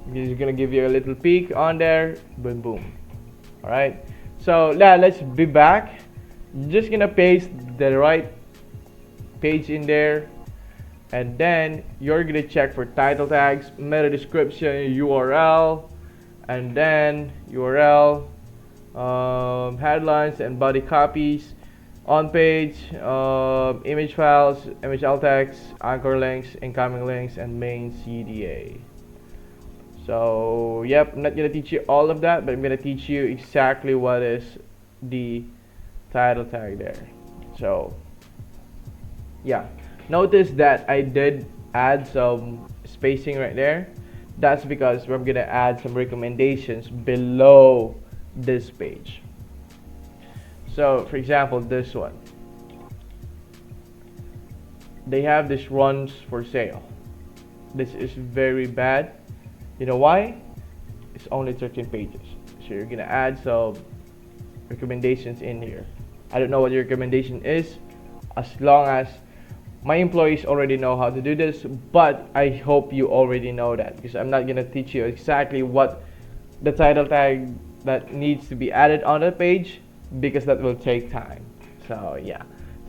I'm just gonna give you a little peek on there. Boom, boom. Alright, so yeah, let's be back. Just gonna paste the right page in there, and then you're gonna check for title tags, meta description, URL, and then URL, headlines and body copies, on page, image files, image Altext, anchor links, incoming links, and main CDA. So yep, I'm not gonna teach you all of that, but I'm gonna teach you exactly what is the title tag there. So yeah, notice that I did add some spacing right there. That's because we're gonna add some recommendations below this page. So for example, this one, they have this runs for sale. This is very bad. You know why? It's only 13 pages. So you're gonna add some recommendations in here. I don't know what your recommendation is, as long as my employees already know how to do this, but I hope you already know that, because I'm not gonna teach you exactly what the title tag that needs to be added on the page, because that will take time. So yeah,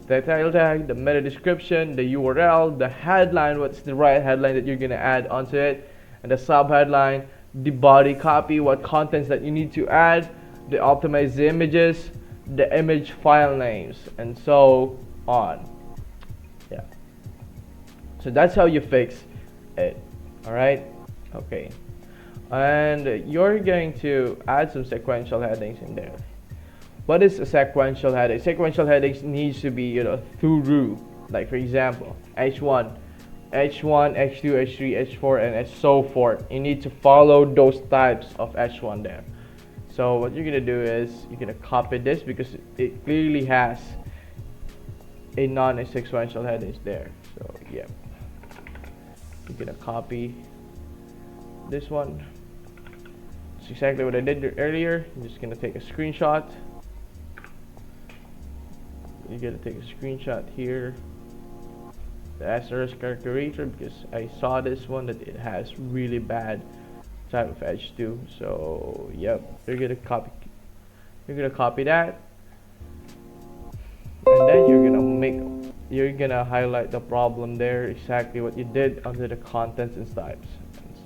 the title tag, the meta description, the URL, the headline, what's the right headline that you're gonna add onto it, and the sub headline, the body copy, what contents that you need to add, the optimized images, the image file names, and so on. Yeah, so that's how you fix it. All right, okay, and you're going to add some sequential headings in there. What is a sequential heading? Sequential headings needs to be, through, like for example, H1, H1, H2, H3, H4, and so forth. You need to follow those types of H1 there. So what you're gonna do is you're gonna copy this, because it clearly has a non-sequential headings there. So yeah, you're gonna copy this one. It's exactly what I did earlier. I'm just gonna take a screenshot. You're gonna take a screenshot here, the asterisk character, because I saw this one that it has really bad type of H2. So yep, you're gonna copy that, and then you're gonna highlight the problem there, exactly what you did under the contents and types. And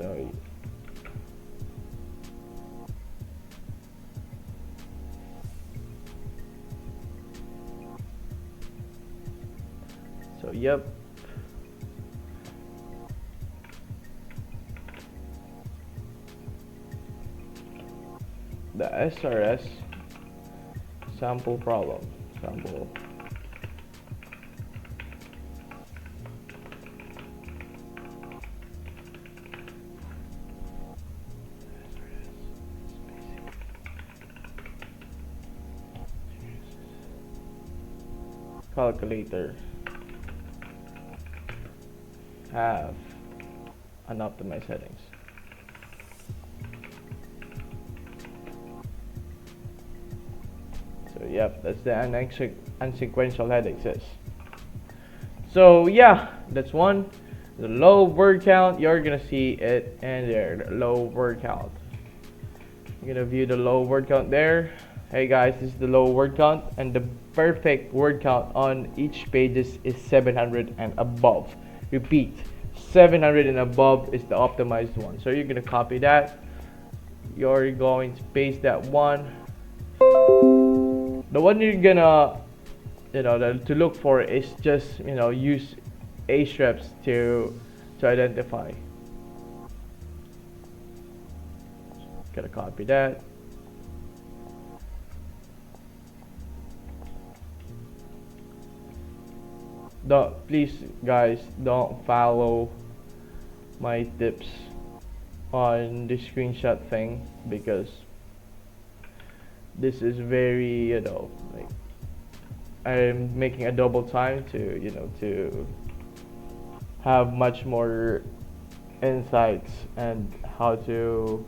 so yep, the SRS sample problem, sample. calculator have unoptimized headings. So yep, that's the unsequential headings is. So yeah, that's one. The low word count, you're gonna see it in there, the low word count. You're gonna view the low word count there. Hey guys, this is the low word count, and the perfect word count on each pages is 700 and above. Repeat, 700 and above is the optimized one. So you're gonna copy that. You're going to paste that one. The one you're gonna, to look for is just, use Ahrefs to identify. Gotta copy that. Please guys, don't follow my tips on the screenshot thing, because this is very, like, I'm making a double time to have much more insights and how to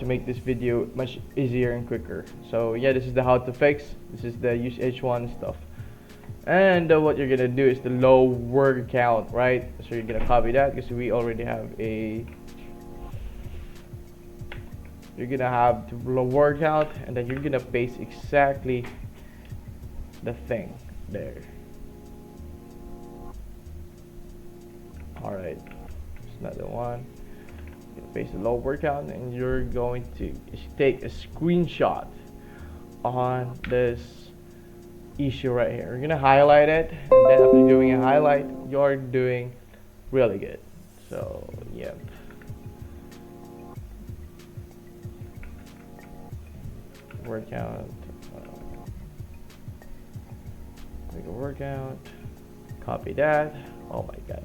make this video much easier and quicker. So yeah, this is the how to fix. This is the use H1 stuff. And what you're gonna do is the low word count, right? So you're gonna copy that because we already have you're gonna have the low word count, and then you're gonna paste exactly the thing there. Alright, there's another one. You're gonna paste the low word count, and you're going to take a screenshot on this issue right here. You're gonna highlight it, and then after doing a highlight, you're doing really good. So yep. Word count. Make a word count. Copy that. Oh my god.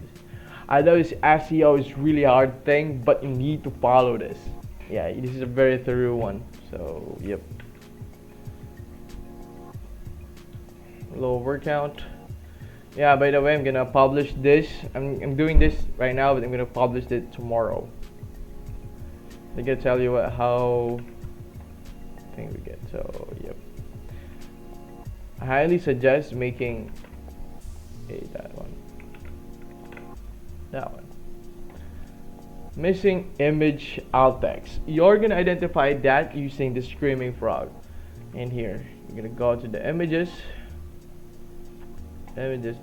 I know this SEO is really hard thing, but you need to follow this. Yeah, this is a very thorough one. So yep. Low word count. Yeah, by the way, I'm gonna publish this. I'm doing this right now, but I'm gonna publish it tomorrow. I'm gonna tell you how thing we get. So yep, I highly suggest making that one. Missing image Altext. You're gonna identify that using the screaming frog. In here, you're gonna go to the images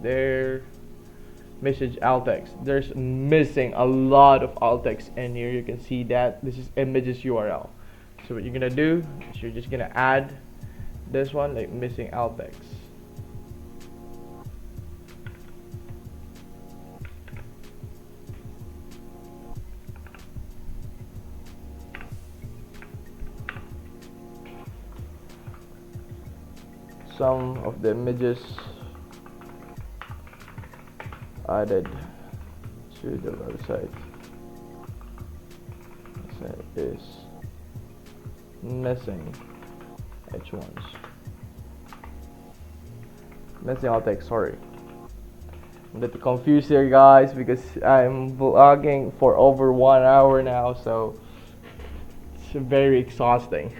there, message Altext. There's missing a lot of Altext in here. You can see that this is images URL. So what you're gonna do is you're just gonna add this one, like missing Altext. Some of the images added to the website is missing H1s. Missing Altext, sorry. I'm a bit confused here guys, because I'm vlogging for over 1 hour now, so it's very exhausting.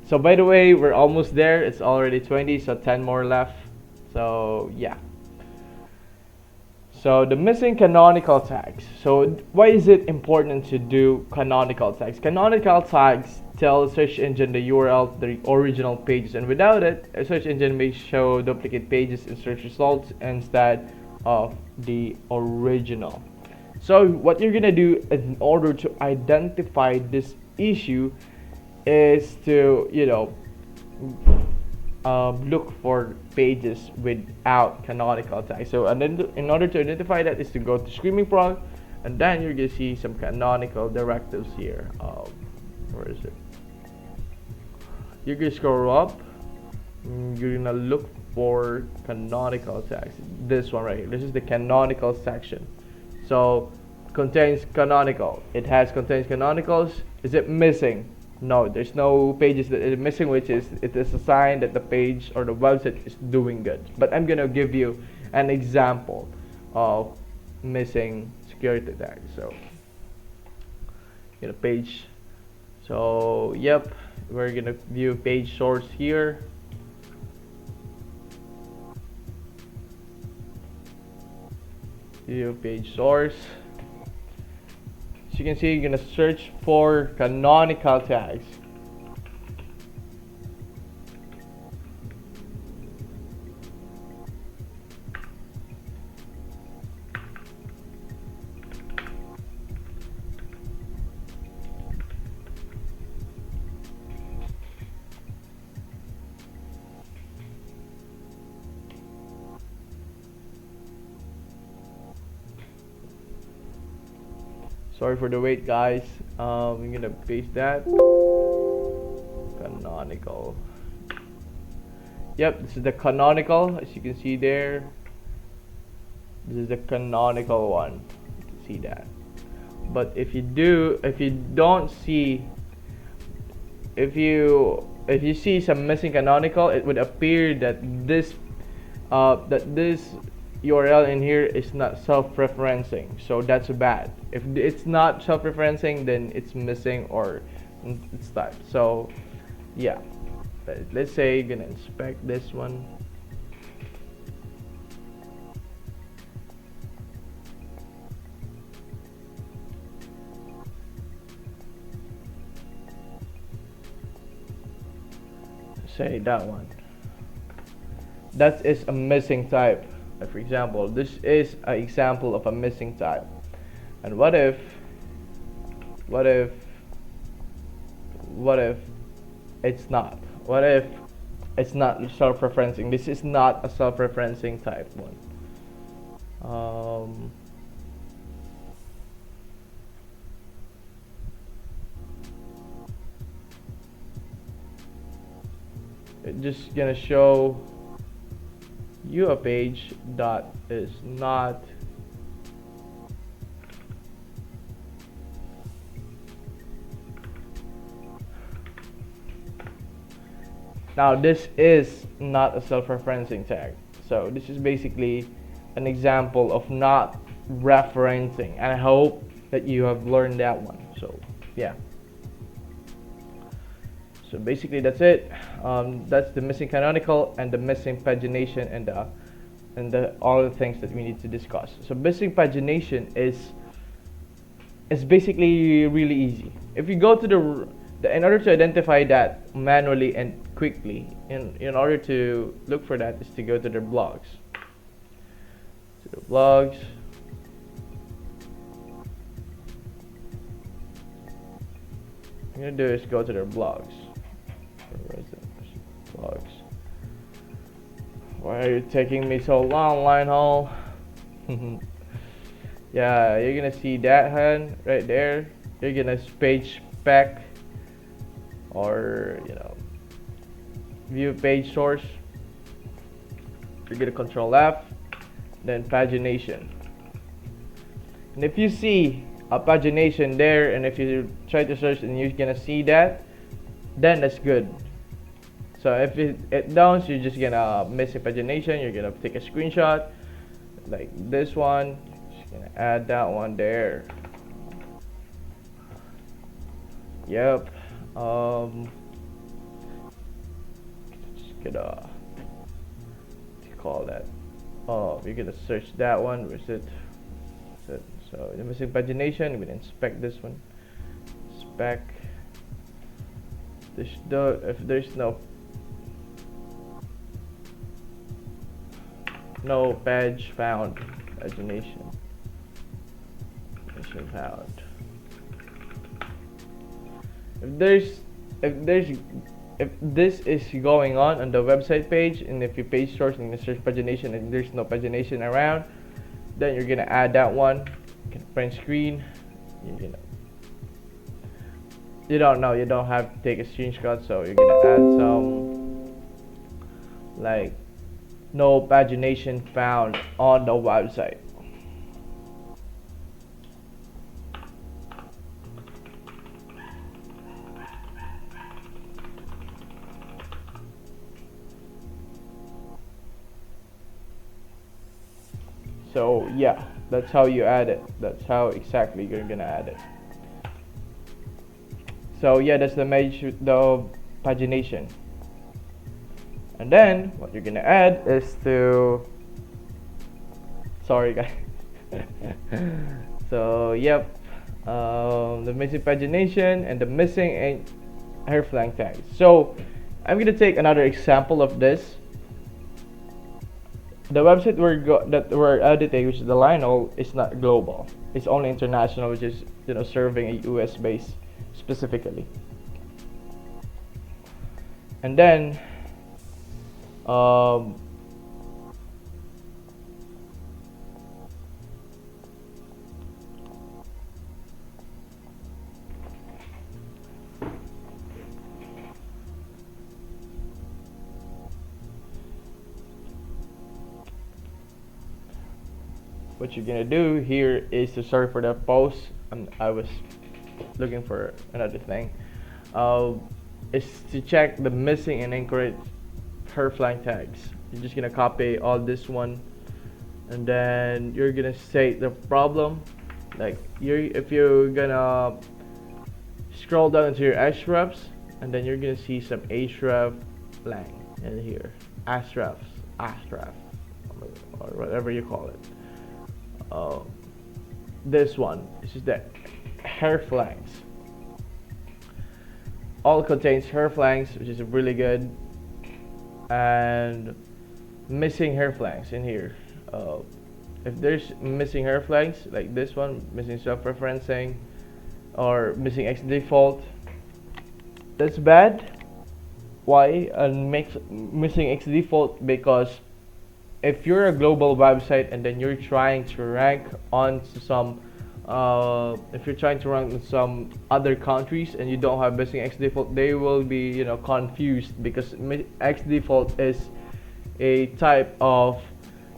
So by the way, we're almost there. It's already 20, so 10 more left. So yeah. So the missing canonical tags. So why is it important to do canonical tags? Canonical tags tell search engine the URL to the original pages, and without it, a search engine may show duplicate pages in search results instead of the original. So what you're gonna do in order to identify this issue is to look for pages without canonical tags. So and then in order to identify that is to go to Screaming Frog, and then you're gonna see some canonical directives here. Where is it? You're gonna scroll up. You're gonna look for canonical tags. This one right here. This is the canonical section. So contains canonical. It has contains canonicals. Is it missing? No, there's no pages that is missing, which is it is a sign that the page or the website is doing good. But I'm gonna give you an example of missing security tags. So get a page. So yep, we're gonna view page source here. View page source. As you can see, you're gonna search for canonical tags. Sorry for the wait, guys. I'm gonna paste that. Canonical. Yep, this is the canonical. As you can see there, this is the canonical one. You can see that. But if you don't see, if you see some missing canonical, it would appear that this URL in here is not self-referencing, so that's bad. If it's not self-referencing, then it's missing or it's typed. So yeah, let's say you're gonna inspect this one. Say that one, that is a missing type. For example, this is an example of a missing type. And what if it's not? What if it's not self-referencing? This is not a self-referencing type one. It's just gonna show you a page that is not now. This is not a self-referencing tag, so this is basically an example of not referencing, and I hope that you have learned that one. So yeah, so basically that's it. That's the missing canonical and the missing pagination and the all the things that we need to discuss. So missing pagination is basically really easy. If you go to in order to identify that manually and quickly, in order to look for that, is to go to their blogs. To the blogs. What I'm gonna do is go to their blogs. Where is it? Blogs. Why are you taking me so long, Lionel? Yeah, you're gonna see that hand right there. You're gonna page spec, or view page source. You're gonna control F, then pagination. And if you see a pagination there, and if you try to search and you're gonna see that, then that's good. So if it downs, you're just gonna miss a pagination. You're gonna take a screenshot like this one. Just gonna add that one there. Yep. Just gonna call that. Oh, you're gonna search that one. Where's it? So the missing pagination. We're gonna inspect this one. Spec. If there's no page found, pagination found. If this is going on the website page, and if you page source and you search pagination and there's no pagination around, then you're gonna add that one. You can print screen. You don't have to take a screenshot, so you're gonna add some like no pagination found on the website. So yeah, that's how you add it. That's how exactly you're gonna add it. So yeah, that's the pagination. And then what you're gonna add is to, sorry guys. So yep, the missing pagination and the missing Hreflang tags. So I'm gonna take another example of this. The website that we're editing, which is the Lionel, is not global. It's only international, which is serving a US base specifically. And then what you're gonna do here is to sorry for that pause. I was looking for another thing. Is to check the missing and incorrect Hreflang tags. You're just gonna copy all this one, and then you're gonna state the problem. Like if you're gonna scroll down into your hrefs, and then you're gonna see some Hreflang in here, href, or whatever you call it. This one, this is the Hreflangs. All contains Hreflangs, which is really good, and missing Hreflangs in here. If there's missing Hreflangs like this one, missing self-referencing or missing X default, that's bad. Why? And missing X default because if you're a global website and then you're trying to rank on some if you're trying to rank in some other countries and you don't have missing X default, they will be confused, because X default is a type of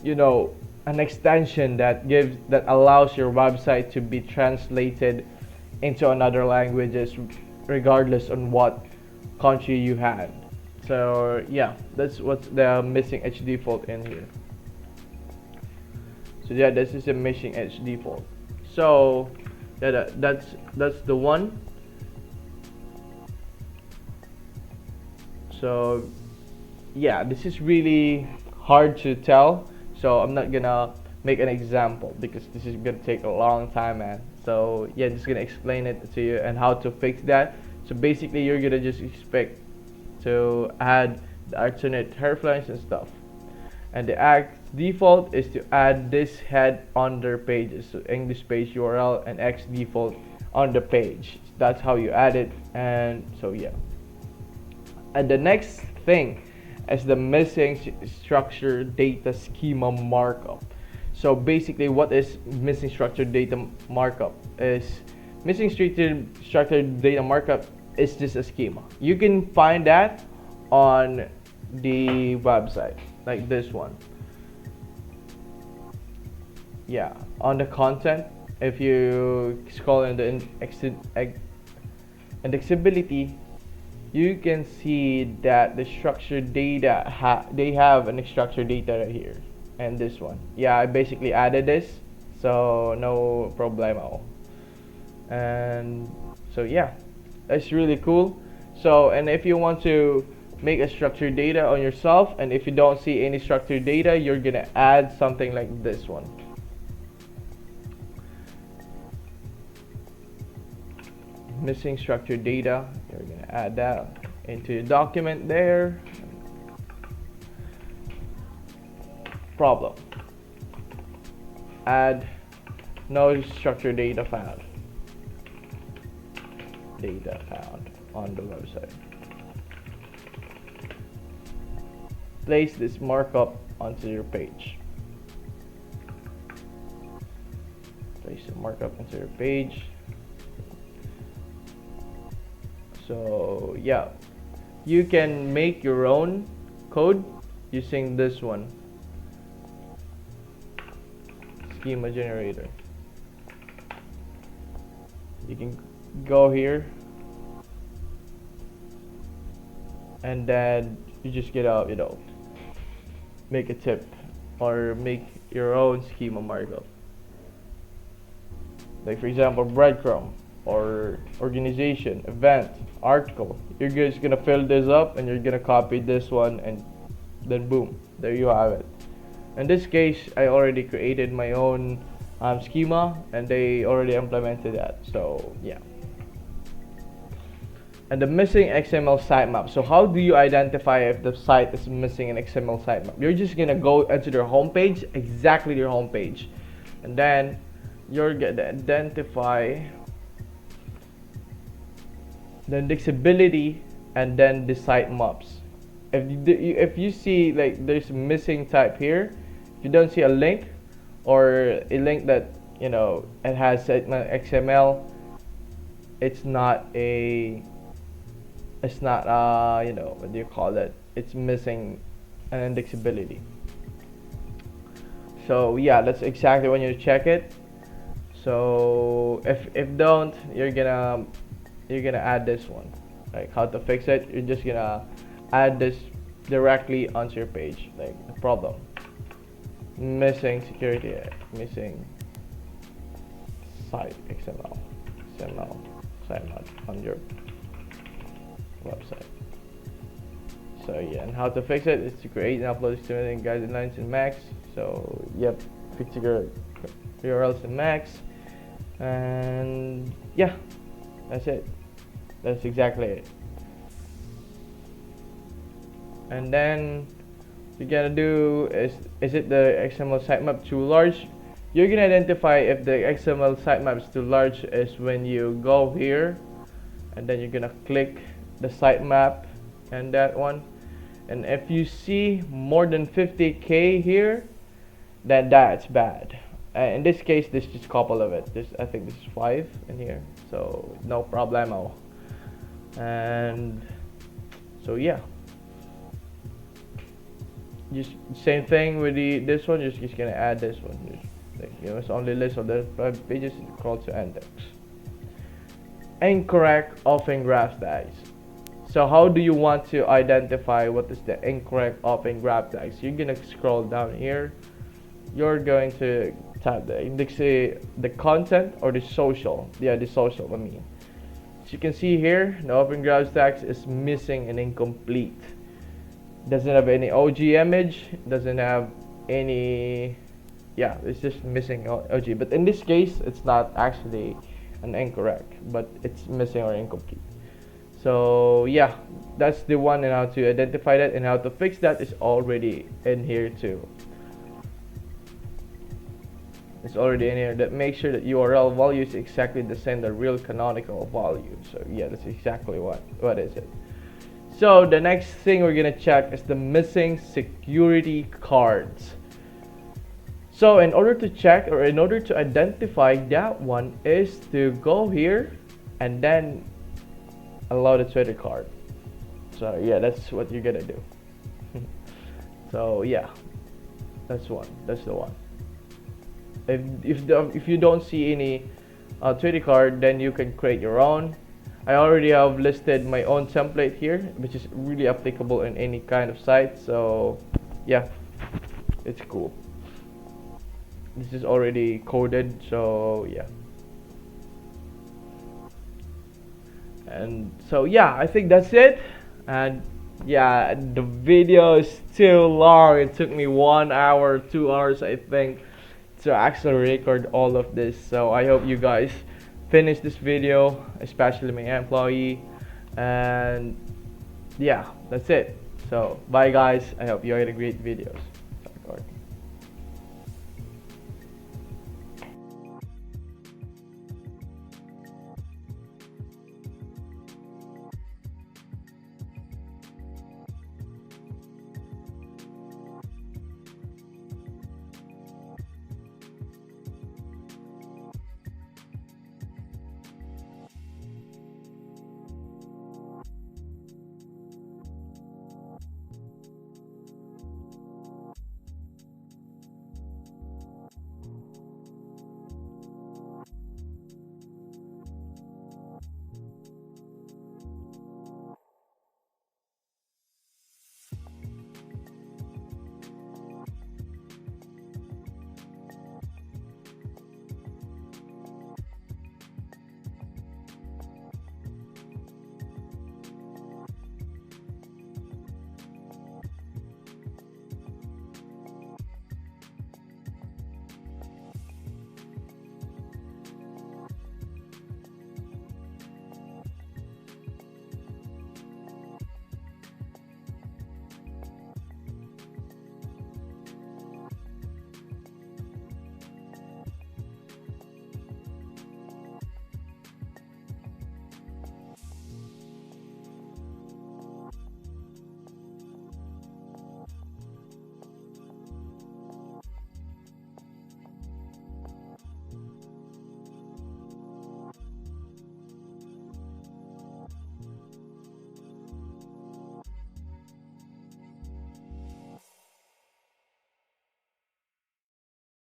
an extension that allows your website to be translated into another languages regardless on what country you had. So yeah, that's what's the missing H default in here. So yeah, this is a missing H default. So yeah, that's the one. So yeah, this is really hard to tell, so I'm not gonna make an example because this is gonna take a long time, man. So yeah, just gonna explain it to you and how to fix that. So basically you're gonna just expect to add the alternate Hreflangs and stuff, and the X default is to add this head on their pages, so English page URL and X default on the page. That's how you add it. And so yeah, and the next thing is the missing structured data schema markup. So basically what is missing structured data markup is missing structured data markup is just a schema. You can find that on the website like this one. Yeah, on the content, if you scroll in the indexability, you can see that the structured data they have an structured data right here, and this one. Yeah, I basically added this, so no problemo. And so yeah, that's really cool. So, and if you want to make a structured data on yourself, and if you don't see any structured data, you're gonna add something like this one. Missing structured data, you're gonna add that into your document there. Problem, add no structured data found on the website. Place this markup onto your page. Place the markup into your page. So yeah, you can make your own code using this one, schema generator. You can go here and then you just get out, make a tip or make your own schema markup. Like for example, breadcrumb or organization, event, article. You're just gonna fill this up and you're gonna copy this one, and then boom, there you have it. In this case, I already created my own schema and they already implemented that. So yeah. And the missing XML sitemap. So how do you identify if the site is missing an XML sitemap? You're just gonna go into their homepage, exactly their homepage, and then you're gonna identify the indexability and then the sitemaps. If you see like there's missing type here, if you don't see a link or a link that it has XML, it's not what do you call it, it's missing an indexability. So yeah, that's exactly when you check it. So if don't, you're gonna add this one, like how to fix it. You're just gonna add this directly onto your page, like the problem, missing security, missing site XML sitemap on your website. So yeah, and how to fix it is to create and upload estimating guidelines in Max. So yep, fix your URLs in Max, and yeah, that's it. That's exactly it. And then what you're gonna do is it the XML sitemap too large? You're gonna identify if the XML sitemap is too large is when you go here and then you're gonna click the sitemap and that one, and if you see more than 50k here, then that's bad. In this case, there's just a couple of it. I think this is 5 in here, so no problemo. And so yeah, just same thing with this one. You're just gonna add this one. It's only list of the 5 pages. Scroll to index. Incorrect offering graph tags. So how do you want to identify what is the incorrect offering graph tags? You're gonna scroll down here. You're going to type the index, the content or the social. Yeah, the social. I mean, as you can see here, the offering graph tags is missing and incomplete. Doesn't have any OG image. Doesn't have any. Yeah, it's just missing OG. But in this case, it's not actually an incorrect, but it's missing or incomplete. So yeah, that's the one, and how to identify that and how to fix that is already in here too. It's already in here. That make sure that URL value is exactly the same the real canonical value. So yeah, that's exactly what is it. So the next thing we're gonna check is the missing security cards. So in order to check or in order to identify that one is to go here and then allow the Twitter card. So yeah, that's what you're gonna do. So yeah, that's the one. If you don't see any Twitter card, then you can create your own. I already have listed my own template here, which is really applicable in any kind of site. So yeah, it's cool. This is already coded, so yeah. And so yeah, I think that's it. And yeah, the video is too long. It took me 1 hour, 2 hours, I think, to actually record all of this. So I hope you guys finish this video, especially my employee. And yeah, that's it. So bye guys, I hope you had a great videos.